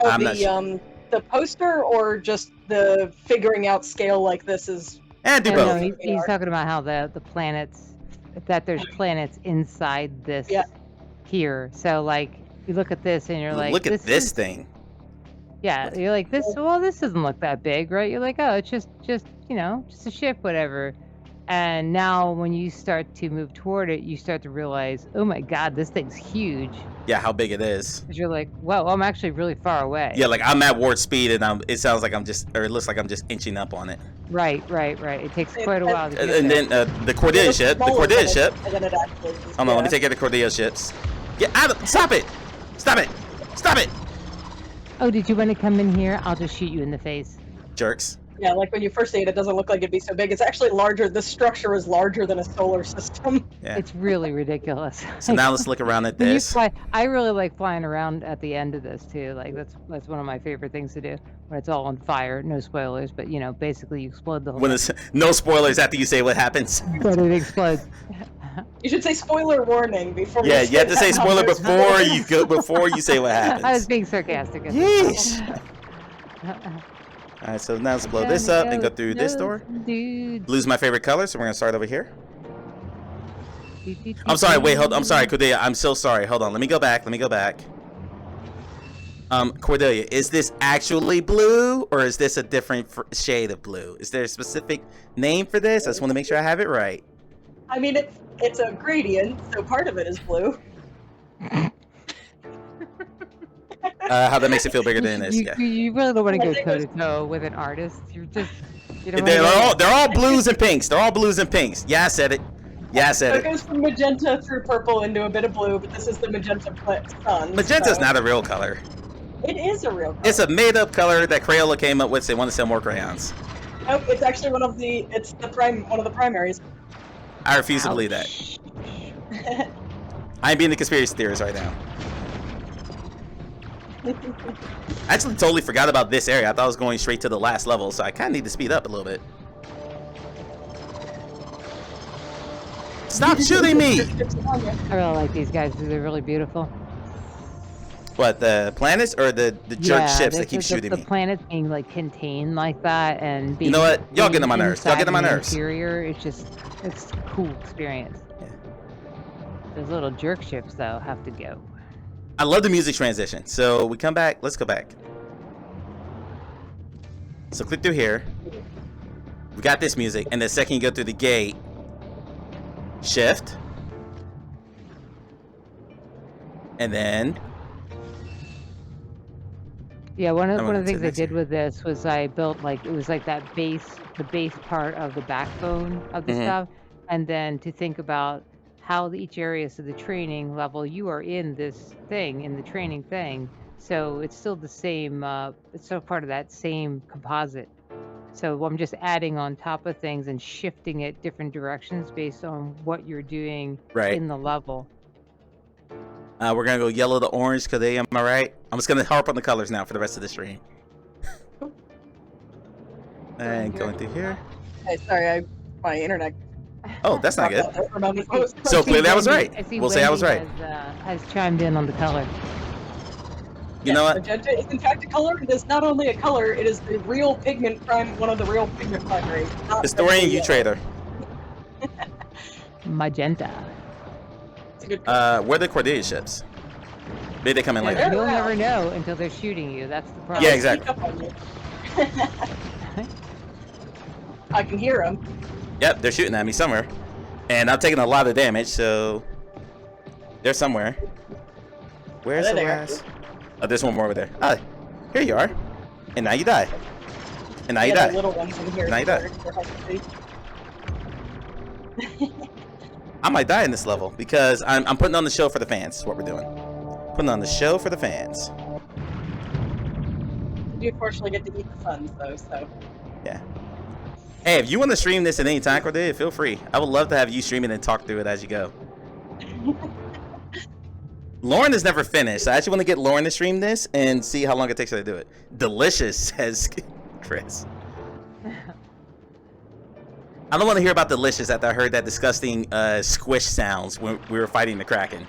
Oh, I'm not sure. The poster or just the figuring out scale like this is... Do No, both. he's talking about how the planets, that there's planets inside this here. So like you look at this and you're like, look at this thing. Yeah, you're like this. Well, this doesn't look that big, right? You're like, oh, it's just you know, just a ship, whatever. And now when you start to move toward it, you start to realize, oh my God, this thing's huge. Yeah, how big it is. Because you're like, whoa, I'm actually really far away. Yeah, like I'm at warp speed and it sounds like it looks like I'm just inching up on it. Right. It takes quite a while to get And there. then the Cordelia ship, And then it actually is, Hold on, let me take care of the Cordelia ships. Get out of, stop it! Stop it! Stop it! Oh, did you want to come in here? I'll just shoot you in the face. Jerks. Yeah, like when you first see it, it doesn't look like it'd be so big. It's actually larger. This structure is larger than a solar system. Yeah. It's really ridiculous. So now let's look around at When you this. fly, I really like flying around at the end of this too. Like that's one of my favorite things to do. When it's all on fire, no spoilers, but you know, basically you explode the whole. When it's no spoilers after you say what happens. But it explodes. You should say spoiler warning before. Yeah, you have to say spoiler before you say what happens. I was being sarcastic. Yeesh. All right, so now let's blow this up and go through this door. Dude. Blue's my favorite color, so we're gonna start over here. I'm sorry. Wait, hold. I'm sorry, Cordelia. I'm so sorry. Hold on. Let me go back. Cordelia, is this actually blue or is this a different shade of blue? Is there a specific name for this? I just want to make sure I have it right. I mean, it's a gradient, so part of it is blue. How that makes it feel bigger than this? Yeah. You really don't want to go toe to toe with an artist. You don't They're wanna all blues and pinks. They're all blues and pinks. Yeah, I said it. Yeah, I said It goes from magenta through purple into a bit of blue, but this is the magenta sun. Magenta's so not a real color. It is a real color. It's a made-up color that Crayola came up with. So they want to sell more crayons. Nope, it's actually one of the primaries. I refuse to believe that. I'm being the conspiracy theorist right now. I actually totally forgot about this area. I thought I was going straight to the last level, so I kind of need to speed up a little bit. Stop shooting me! I really like these guys. They're really beautiful. What, the planets or the jerk ships that keep shooting the me? The planets being like contained like that and being. You know what? Y'all get on my nerves. Y'all get on my inside the nerves. Interior, it's a cool experience. Yeah. Those little jerk ships though have to go. I love the music transition. So we come back. Let's go back. So click through here. We got this music, and the second you go through the gate, shift, and then. Yeah, one of the to things the I next did with this was I built like it was like the base part of the backbone of the stuff, and then to think about how each area of the training level you are in this thing in the training thing, so it's still the same. It's still part of that same composite. So I'm just adding on top of things and shifting it different directions based on what you're doing in the level. We're gonna go yellow to orange because am I right? I'm just gonna harp on the colors now for the rest of the stream. And going through here. Hey, sorry, my internet Oh, that's not good. That for a moment. Oh, So clearly I was right. I see We'll say I was right. Wendy has chimed in on the color. You know what? Magenta is in fact a color. It is not only a color, it is the real pigment one of the real pigment primaries. Historian, you traitor. Magenta. It's a good Where are the Cordelia ships? Maybe they come in later. You'll never know until they're shooting you. That's the problem. Yeah, exactly. sneak up on you. I can hear them. Yep, they're shooting at me somewhere. And I'm taking a lot of damage, so they're somewhere. Where's They're the there. last? Oh, there's one more over there. Ah, here you are. And now you die. And now you The die. little ones in here. Now you they're- die. they're hard to see. I might die in this level because I'm putting on the show for the fans. Is what we're doing. Putting on the show for the fans. You fortunately get to eat the suns though, so. Yeah. Hey, if you want to stream this at any time, Cordelia, feel free. I would love to have you stream it and talk through it as you go. Lauren is never finished. I actually want to get Lauren to stream this and see how long it takes her to do it. Delicious, says Chris. I don't want to hear about Delicious after I heard that disgusting squish sounds when we were fighting the Kraken.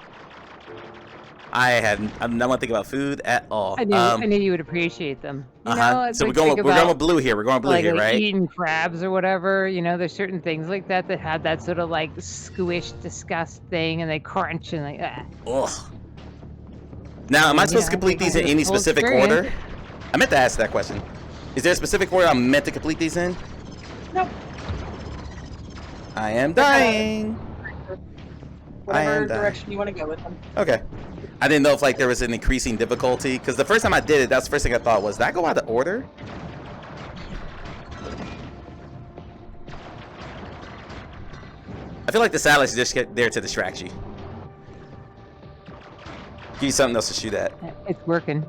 I'm not want to think about food at all. I knew you would appreciate them. You know, it's So like, we're think going about, with blue here. We're going blue like, here, like right? eating crabs or whatever. You know, there's certain things like that that have that sort of like squish, disgust thing, and they crunch and like. Ugh. Now, am I supposed to complete these in any specific order? I meant to ask that question. Is there a specific order I'm meant to complete these in? Nope. I am dying. Whatever am dying. direction you want to go with them. Okay. I didn't know if like there was an increasing difficulty because the first time I did it, that's the first thing I thought was, did I go out of order? I feel like the salads just get there to distract you. Give you something else to shoot at. It's working.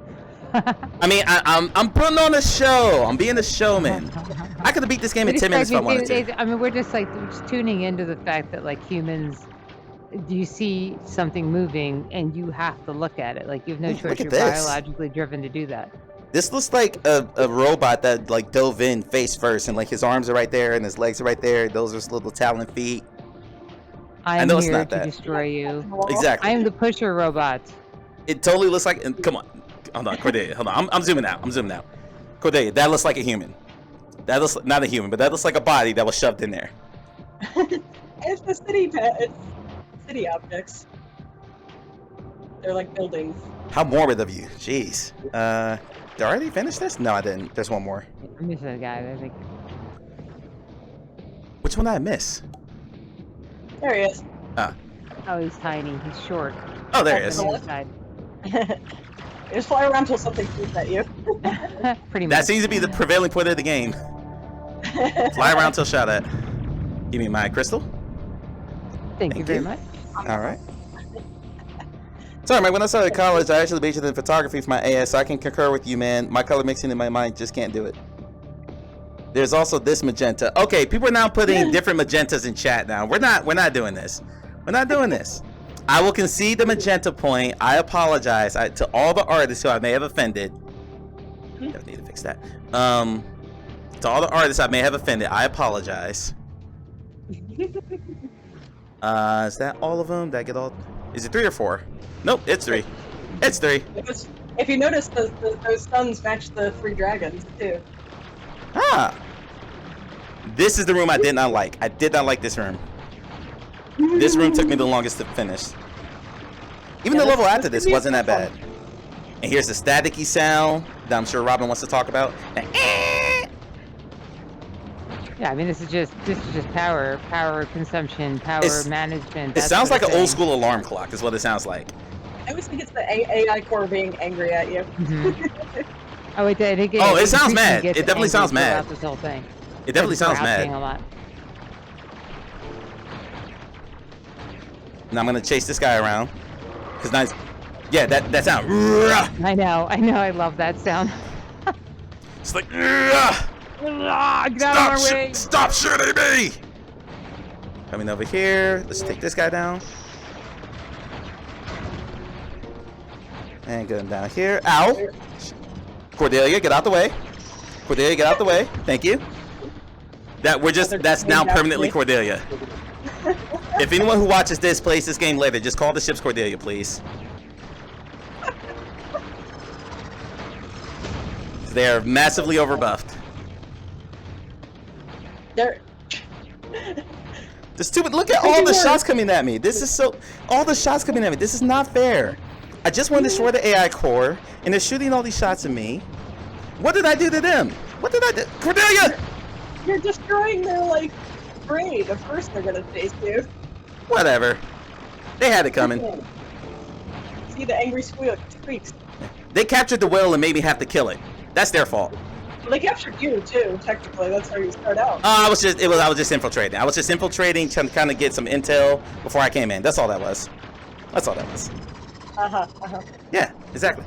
I mean, I'm putting on a show. I'm being a showman. I could have beat this game in 10 minutes if I wanted to. I mean, we're just tuning into the fact that like humans, you see something moving and you have to look at it. Like you have no Ooh, choice. look at You're this. biologically driven to do that. This looks like a robot that like dove in face first, and like his arms are right there and his legs are right there. Those are his little talon feet. I'm know it's here not to that. destroy you. Exactly. I am the pusher robot. It totally looks like. And come on, hold on, Cordelia. Hold on. I'm zooming out. I'm zooming out. Cordelia, that looks like a human. That looks not a human, but that looks like a body that was shoved in there. It's the city pet. It's city objects. They're like buildings. How morbid of you. Jeez. Did I already finish this? No, I didn't. There's one more. I miss that guy. I think. Which one did I miss? There he is. Oh, he's tiny. He's short. Oh, there he That's is. the one. Inside. Just fly around till something shoots at you. Pretty much. That seems to be the prevailing point of the game. Fly around till shot at. Give me my crystal. Thank you very you. much. All right. Sorry, man. When I started college, I actually majored in photography for my AS, so I can concur with you, man. My color mixing in my mind just can't do it. There's also this magenta. Okay, people are now putting different magentas in chat now. We're not doing this. We're not doing this. I will concede the magenta point. I apologize to all the artists who I may have offended. Don't need to fix that. To all the artists I may have offended, I apologize. Is that all of them? Did I get all? Is it 3 or 4? Nope, it's 3. It's 3. If you notice, those suns match the 3 dragons too. Ah. This is the room I did not like. I did not like this room. This room took me the longest to finish. Even the level after this wasn't that bad. And here's the staticky sound that I'm sure Robin wants to talk about. Yeah, I mean, this is just power consumption, power management. It sounds like an old school alarm clock is what it sounds like. I always think it's the AI core being angry at you. Oh, it sounds mad. It definitely sounds mad. This whole thing. It definitely sounds mad. A lot. Now I'm gonna chase this guy around. Cause now, yeah, that sound. I know. I love that sound. It's like, Get out of our way. Stop shooting me! Coming over here. Let's take this guy down. And get him down here. Ow! Cordelia, get out the way. Cordelia, get out the way. Thank you. That's now permanently Cordelia. If anyone who watches this plays this game later, just call the ships Cordelia, please. They're massively overbuffed. They're The stupid. Look at all the shots coming at me. This is so. All the shots coming at me. This is not fair. I just want to destroy the AI core, and they're shooting all these shots at me. What did I do to them? What did I do? Cordelia! You're destroying their, like, brain. Of course they're gonna chase you. Whatever. They had it coming. See the angry squeaks. They captured the whale and made me have to kill it. That's their fault. Well, they captured you too. Technically, that's how you start out. I was just infiltrating. I was just infiltrating to kind of get some intel before I came in. That's all that was. That's all that was. Yeah, exactly.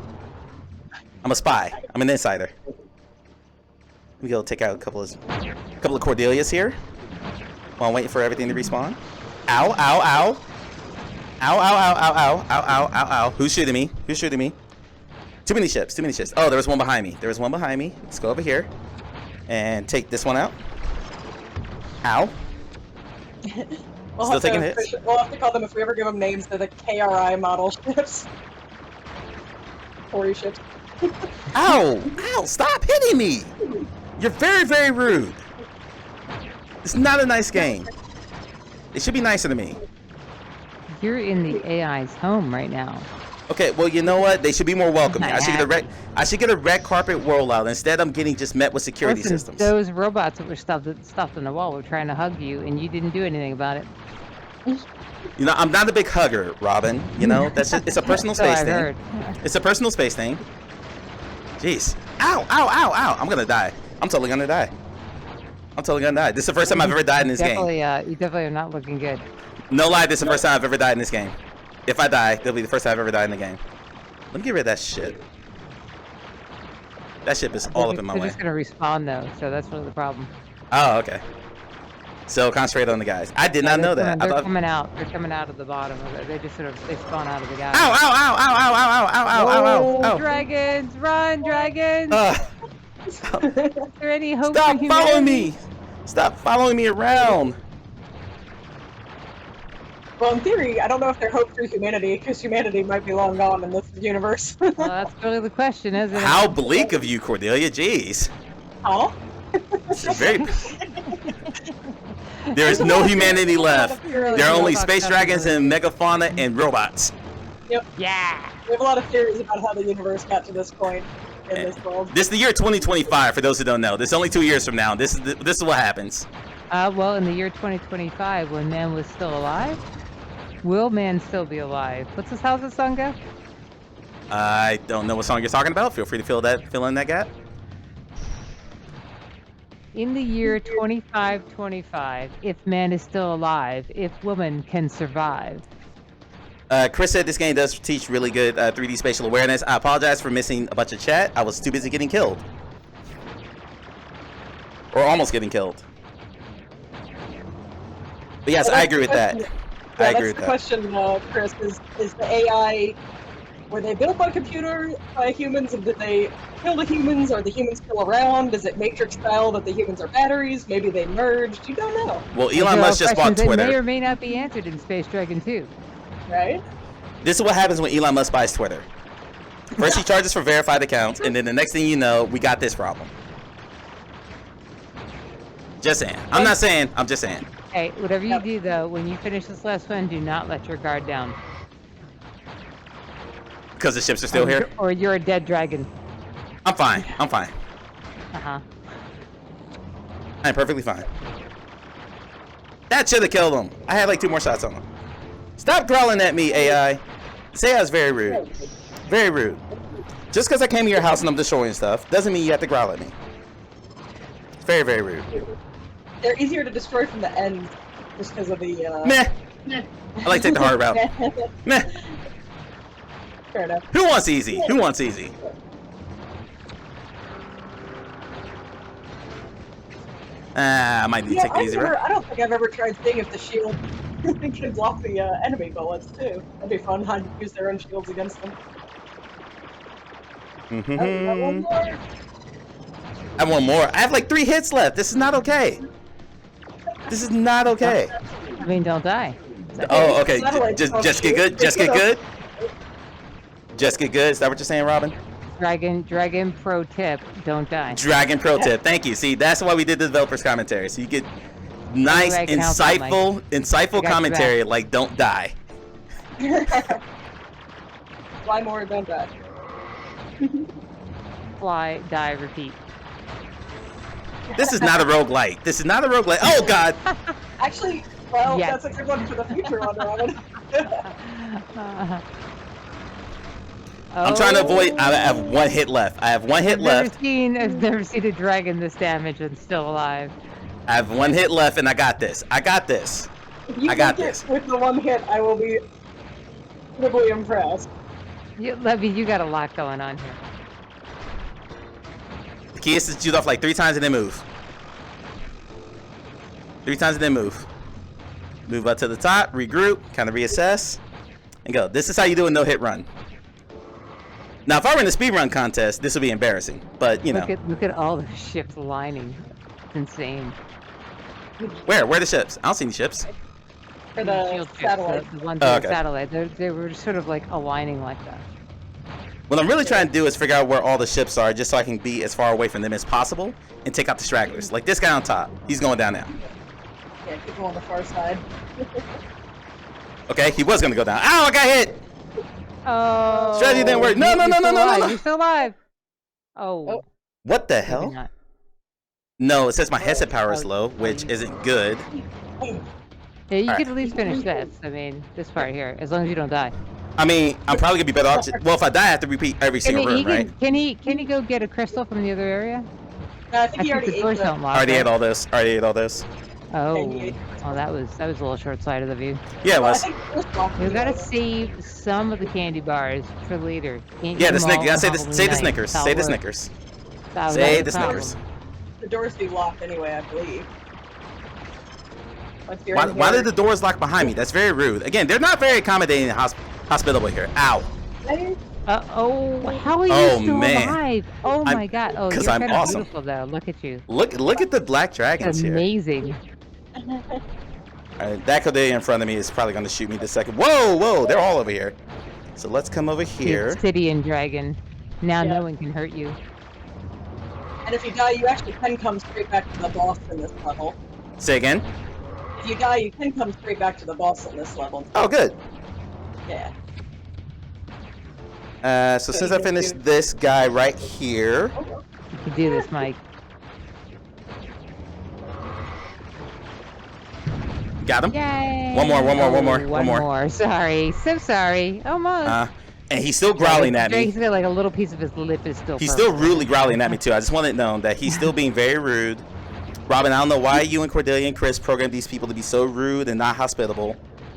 I'm a spy. I'm an insider. Let me go take out a couple of Cordelias here while I'm waiting for everything to respawn. Ow, ow, ow. Ow, ow, ow, ow, ow, ow, ow, ow, ow. Who's shooting me? Who's shooting me? Too many ships, too many ships. Oh, there was one behind me. There was one behind me. Let's go over here and take this one out. Ow. Still taking hits. We'll have to call them, if we ever give them names, they're the KRI model ships. Ori ships. Ow! Ow! Stop hitting me! You're very, very rude. It's not a nice game. It should be nicer to me. You're in the AI's home right now. Okay, well, you know what? They should be more welcoming. I should get a red carpet rollout. Instead, I'm getting just met with security systems. Those robots that were stuffed on the wall were trying to hug you, and you didn't do anything about it. You know, I'm not a big hugger, Robin. You know, that's just, it's a personal space thing. Heard. It's a personal space thing. Jeez. Ow, ow, ow, ow. I'm gonna die. I'm totally gonna die. I'm totally gonna die. This is the first time I've ever died in this game. You definitely are not looking good. No lie, this is the first time I've ever died in this game. If I die, it'll be the first time I've ever died in the game. Let me get rid of that shit. That ship is all up in my way. They're just gonna respawn though, so that's really the problem. Oh, okay. So concentrate on the guys. I did not know that. They're coming out. They're coming out of the bottom of it. They just they spawn out of the guys. Ow! Ow! Ow! Ow! Ow! Ow! Ow! Ow! Ow! Ow! Ow! Dragons! Run, dragons! Is there any hope Stop for following humanity? me! Stop following me around! Well, in theory, I don't know if they're hope for humanity, because humanity might be long gone in this universe. Well, that's really the question, isn't it? How bleak of you, Cordelia. Jeez. Huh? Very. There is no humanity left. There are only space dragons and megafauna and robots. Yep. Yeah. We have a lot of theories about how the universe got to this point in this world. This is the year 2025. For those who don't know, this is only 2 years from now. This is what happens. Well, in the year 2025, when man was still alive, will man still be alive? How's the song go? I don't know what song you're talking about. Feel free to fill in that gap. In the year 2525, if man is still alive, if woman can survive. Chris said this game does teach really good 3D spatial awareness. I apologize for missing a bunch of chat. I was too busy getting killed. Or almost getting killed. But yes, I agree with that. I agree with that. That's the question, Chris, is the AI, were they built by computers, by humans, and did they kill the humans? Are the humans still around? Is it Matrix style that the humans are batteries? Maybe they merged? You don't know. Well, Elon Musk just bought Twitter. That may or may not be answered in Space Dragon 2. Right? This is what happens when Elon Musk buys Twitter. First he charges for verified accounts, and then the next thing you know, we got this problem. Just saying. I'm not saying, I'm just saying. Hey, whatever you do though, when you finish this last one, do not let your guard down. Because the ships are still here? Or you're a dead dragon. I'm fine. I'm fine. Uh-huh. I'm perfectly fine. That should have killed him. I had like 2 more shots on him. Stop growling at me, AI. This AI is very rude. Very rude. Just because I came to your house and I'm destroying stuff doesn't mean you have to growl at me. It's very, very rude. They're easier to destroy from the end, just because of the, Meh. I like to take the hard route. Meh. Fair enough. Who wants easy? Who wants easy? I might need to take the easy route. I don't think I've ever tried seeing if the shield can block the enemy bullets, too. That'd be fun. I'd use their own shields against them. One more. I have one more. I have like 3 hits left. This is not okay. This is not okay. I mean, don't die. Oh, okay. Satellites don't Just get shoot. good. Just get good. Just get good. Is that what you're saying, Robin? Dragon pro tip, don't die. Dragon pro tip. Thank you. See, that's why we did the developer's commentary. So you get nice, I can help out, insightful got your commentary back. like don't die. Fly more, don't die. Fly, die, repeat. This is not a roguelike. This is not a roguelike. Oh, God. Actually, well, Yes. that's a good one for the future one, Robin. I'm trying to avoid. I have one hit left. I have one hit left. I've never seen a dragon this damage and still alive. I have one hit left, and I got this. I got this. If you I got make it this. with the one hit, I will be incredibly impressed. Levy, you got a lot going on here. The key is to shoot off like 3 times and then move. 3 times and then move. Move up to the top, regroup, kind of reassess, and go. This is how you do a no-hit run. Now, if I were in a speedrun contest, this would be embarrassing. But, you know. Look at all the ships lining. It's insane. Where? Where are the ships? I don't see any ships. For the Shield ships, satellite. the ones Oh, on okay. the satellite. They were sort of like aligning like that. What I'm really trying to do is figure out where all the ships are just so I can be as far away from them as possible and take out the stragglers. Like this guy on top. He's going down now. Yeah, keep him on the far side. Okay, he was going to go down. Ow, I got hit! Oh. Strategy didn't work. No, no, no, no, no, no, no. You're still alive. Oh. What the maybe hell? not. No, it says my headset power is low, which isn't good. Yeah, you Alright. could at least finish this. I mean, this part here, as long as you don't die. I mean, I'm probably going to be better off. Well, if I die, I have to repeat every single room, right? Can he go get a crystal from the other area? I think I he think already the ate doors the... don't lock. Already right? ate all this. Already ate all this. Oh, he ate that was a little short-sighted of you. Yeah, it Well, I was. think first off, You gotta save some of the candy bars for later. Can't Yeah, eat the them all Snickers. Yeah, on say Halloween the night. Snickers. That'll Say the work. Snickers. That's Say the the problem. Snickers. the doors be locked anyway, I believe. Once you're Why, in why here- did the doors lock behind me? That's very rude. Again, they're not very accommodating and hospitable here. Ow. Oh, how are you Oh, still man. alive? Oh I'm- my god. Oh, 'cause you're I'm kind of awesome. beautiful though. Look at you. Look at the black dragons here. Amazing. Alright, that Cordelia in front of me is probably going to shoot me this second. Whoa, whoa, they're all over here. So let's come over here. Obsidian dragon. Now Yeah. no one can hurt you. And if you die, you actually can come straight back to the boss in this level. Say again. If you die, you can come straight back to the boss in this level. Oh, good. Yeah. So since I finished this guy right here, You can do this, Mike. got him. Yay! One more, one more, one more, Oh, one more. Sorry, so sorry. Almost. And he's still growling at me. He's got like a little piece of his lip is still. He's purple. still rudely growling at me too. I just want it known that he's still being very rude. Robin, I don't know why you and Cordelia and Chris programmed these people to be so rude and not hospitable,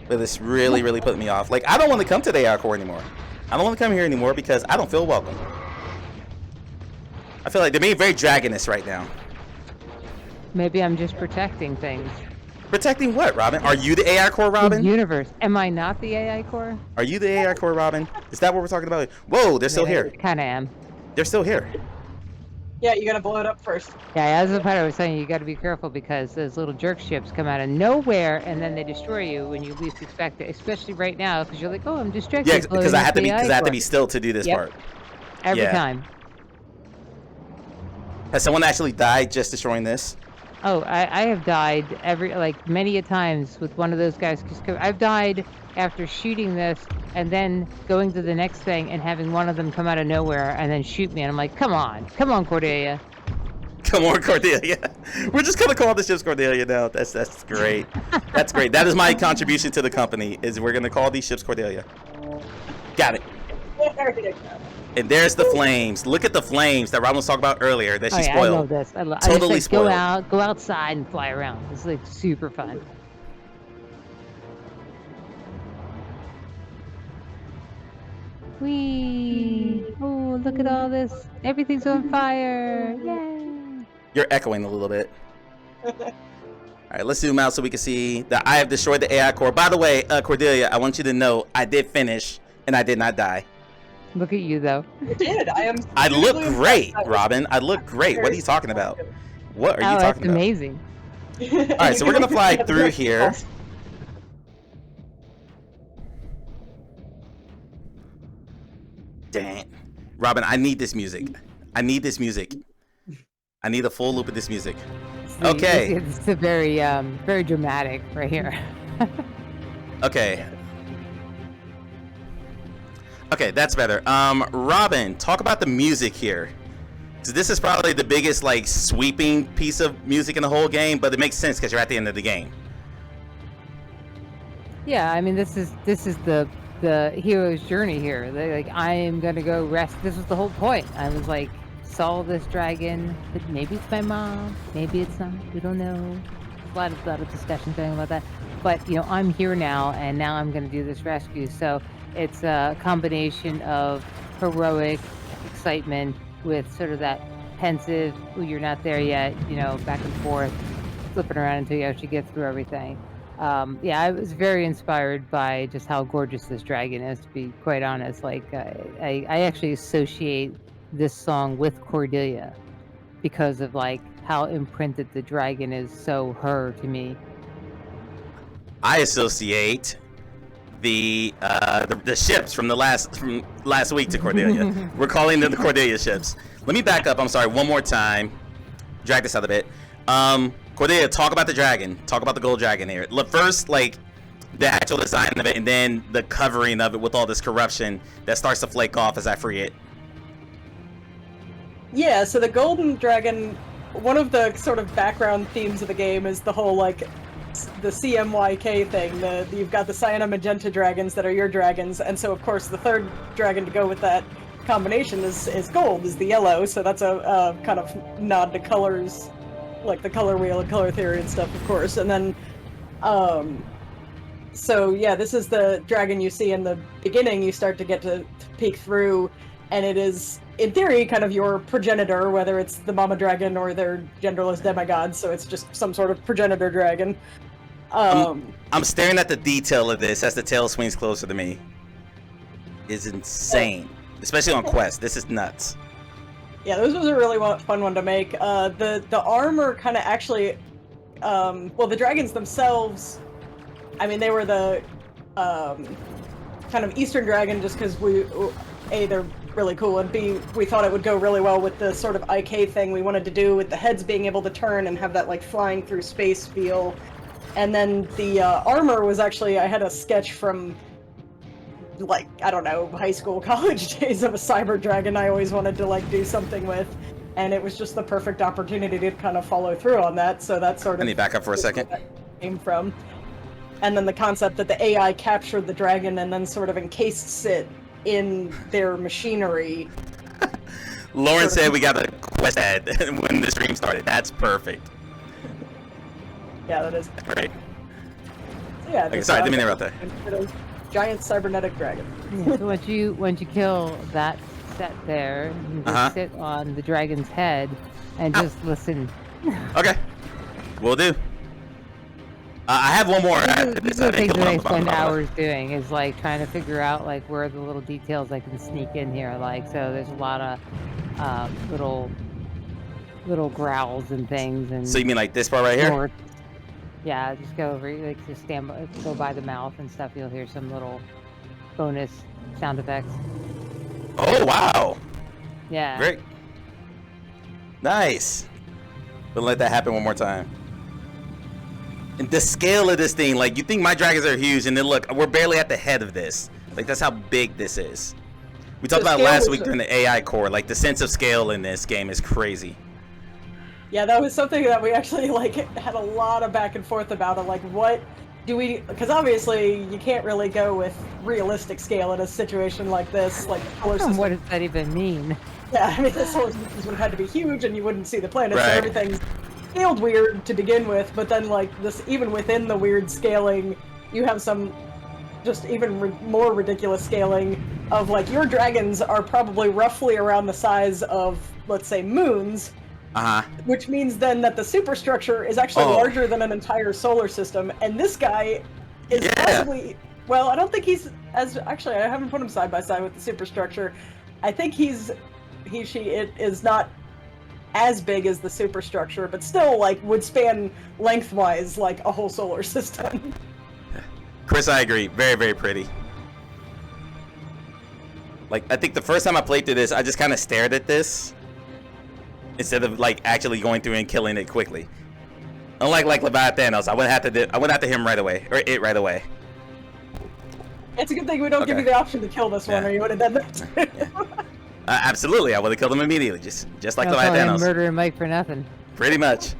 but it's really, really putting me off. Like, I don't want to come to the AI core anymore. I don't want to come here anymore because I don't feel welcome. I feel like they're being very dragonist right now. Maybe I'm just protecting things. Protecting what, Robin? Are you the AI core, Robin? The universe. Am I not the AI core? Are you the AI core, Robin? Is that what we're talking about? Whoa, they're still here. Kind of am. They're still here. Yeah, you gotta blow it up first. Yeah, as the pilot was saying, you got to be careful because those little jerk ships come out of nowhere and then they destroy you when you least expect it. Especially right now because you're like, oh, I'm distracted. Yeah, because I have to be still to do this Yep. part. Every yeah. time. Has someone actually died just destroying this? Oh, I have died many a times with one of those guys. I've died after shooting this and then going to the next thing and having one of them come out of nowhere and then shoot me. And I'm like, come on, Cordelia. Come on, Cordelia. We're just gonna call the ships Cordelia now. That's great. That's great. That is my contribution to the company. Is we're gonna call these ships Cordelia. Got it. There you go. And there's the flames. Look at the flames that Robin was talking about earlier that she Oh, yeah, spoiled. I love this. I Totally just, like, spoiled. go outside and fly around. It's like super fun. Whee! Oh, look at all this. Everything's on fire. Yay! You're echoing a little bit. All right, let's zoom out so we can see that I have destroyed the AI core. By the way, Cordelia, I want you to know I did finish and I did not die. Look at you, though. You did. I I look really great, impressed. Robin. I look great. What are you talking about? What are you Oh, that's talking about? amazing. All right, so we're gonna fly through here. Dang. Robin, I need this music. I need this music. I need a full loop of this music. Okay. It's a very, very dramatic right here. Okay. Okay, that's better. Robin, talk about the music here. So this is probably the biggest, like, sweeping piece of music in the whole game, but it makes sense because you're at the end of the game. Yeah, I mean, this is the hero's journey here. Like, I am gonna go rest. This was the whole point. I was like, saw this dragon, but maybe it's my mom, maybe it's not. We don't know. A lot of discussion going about that. But you know, I'm here now, and now I'm gonna do this rescue. So it's a combination of heroic excitement with sort of that pensive, "Ooh, you're not there yet," you know, back and forth, flipping around until you actually get through everything. Yeah, I was very inspired by just how gorgeous this dragon is, to be quite honest. Like, I actually associate this song with Cordelia because of like how imprinted the dragon is so her to me. I associate the ships from last week to Cordelia. We're calling them the Cordelia ships. Let me back up. I'm sorry. One more time. Drag this out a bit. Cordelia, talk about the dragon. Talk about the gold dragon here. Look, first, like, the actual design of it, and then the covering of it with all this corruption that starts to flake off as I free it. Yeah, so the golden dragon, one of the sort of background themes of the game is the whole, like, the CMYK thing. You've got the cyan magenta dragons that are your dragons, and so, of course, the third dragon to go with that combination is gold, is the yellow, so that's a kind of nod to colors, like the color wheel and color theory and stuff, of course. And then, so yeah, this is the dragon you see in the beginning. You start to get to peek through, and it is, in theory, kind of your progenitor, whether it's the mama dragon or their genderless demigods, so it's just some sort of progenitor dragon. I'm staring at the detail of this as the tail swings closer to me. It's insane. Especially on Quest. This is nuts. Yeah, this was a really fun one to make. The armor kind of actually, well, the dragons themselves, I mean, they were the kind of Eastern dragon just because A, they're really cool, and B, we thought it would go really well with the sort of IK thing we wanted to do with the heads being able to turn and have that, like, flying through space feel. And then the armor was actually, I had a sketch from, like, I don't know, high school, college days of a cyber dragon I always wanted to, like, do something with, and it was just the perfect opportunity to kind of follow through on that, so that sort of... I need back up for a second. ...came from. And then the concept that the AI captured the dragon and then sort of encased it in their machinery. Lauren said we got a Quest ad when the stream started. That's perfect. Yeah, that is. Right. So yeah, Okay, sorry, didn't mean to interrupt there. Giant cybernetic dragon. Yeah, so once you kill that set there, you just sit on the dragon's head and just listen. Okay, will do. I have one more. This is the thing that I spend hours doing, is like trying to figure out like where are the little details I can sneak in here. Like, so there's a lot of little growls and things. And so you mean like this part right here? Yeah, just go over, like, just go by the mouth and stuff. You'll hear some little bonus sound effects. Oh wow! Yeah. Great. Nice. But let that happen one more time. And the scale of this thing, like, you think my dragons are huge, and then look, we're barely at the head of this. Like, that's how big this is. We talked about last week during the AI core, like, the sense of scale in this game is crazy. Yeah, that was something that we actually, like, had a lot of back and forth about, like, what do we, because obviously you can't really go with realistic scale in a situation like this, like, solar system. What does that even mean? Yeah, I mean, the solar systems would have had to be huge, and you wouldn't see the planets, so Right. everything's scaled weird to begin with, but then, like, this, even within the weird scaling, you have some just even more ridiculous scaling of, like, your dragons are probably roughly around the size of, let's say, moons, which means then that the superstructure is actually larger than an entire solar system, and this guy is possibly, well, I don't think he's as, actually, I haven't put him side by side with the superstructure. I think it is not as big as the superstructure, but still, like, would span lengthwise, like, a whole solar system. Chris, I agree. Very, very pretty. Like, I think the first time I played through this, I just kind of stared at this instead of like actually going through and killing it quickly. Unlike like Leviathanos, I went after him right away, or it right away. It's a good thing we don't give you the option to kill this one, or you would have done that. Absolutely, I would have killed him immediately, just like Leviathanos. Murdering Mike for nothing. Pretty much.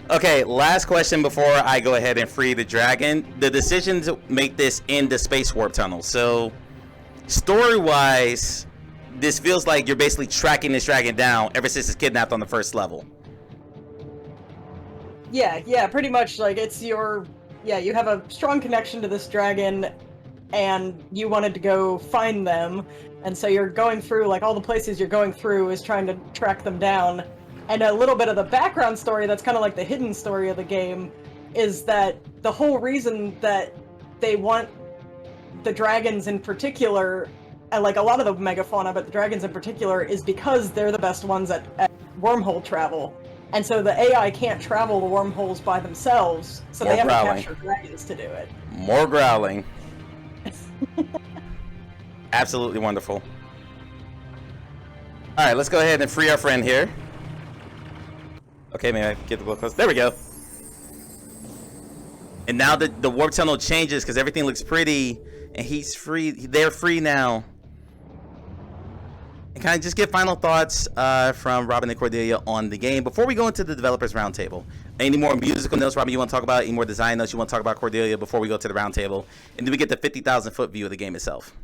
Okay, last question before I go ahead and free the dragon. The decision to make this in the space warp tunnel. So, story-wise, this feels like you're basically tracking this dragon down ever since it's kidnapped on the first level. Yeah, pretty much. Like, it's your... Yeah, you have a strong connection to this dragon, and you wanted to go find them, and so you're going through, like, all the places you're going through is trying to track them down. And a little bit of the background story that's kind of like the hidden story of the game is that the whole reason that they want the dragons in particular, and like a lot of the megafauna, but the dragons in particular, is because they're the best ones at wormhole travel. And so the AI can't travel the wormholes by themselves, so they have to capture dragons to do it. More growling. Absolutely wonderful. Alright, let's go ahead and free our friend here. Okay, maybe I can get the book close. There we go. And now the warp tunnel changes because everything looks pretty, and he's free. They're free now. And can I just get final thoughts from Robin and Cordelia on the game before we go into the developers roundtable? Any more musical notes, Robin, you want to talk about? Any more design notes you want to talk about, Cordelia, before we go to the roundtable? And then we get the 50,000-foot view of the game itself.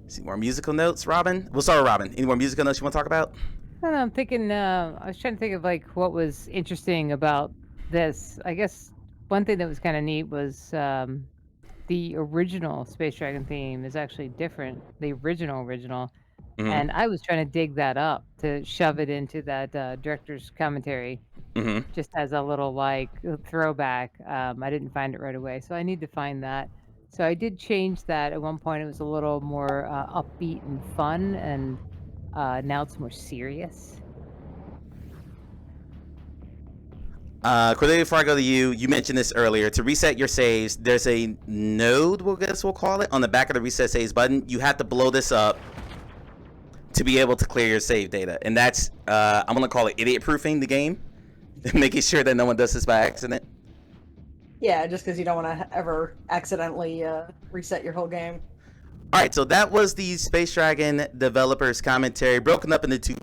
See more musical notes, Robin? We'll start with Robin. Any more musical notes you want to talk about? I don't know, I'm thinking, I was trying to think of like what was interesting about this. I guess one thing that was kind of neat was the original Space Dragon theme is actually different. The original. Mm-hmm. And I was trying to dig that up to shove it into that director's commentary. Mm-hmm. Just as a little like throwback. I didn't find it right away, so I need to find that. So I did change that. At one point it was a little more upbeat and fun, and now it's more serious. Cordelia, before I go to you, you mentioned this earlier. To reset your saves, there's a node, we'll call it, on the back of the reset saves button. You have to blow this up to be able to clear your save data. And that's, I'm going to call it idiot-proofing the game. Making sure that no one does this by accident. Yeah, just because you don't want to ever accidentally reset your whole game. All right, so that was the Space Dragon developers commentary, broken up into two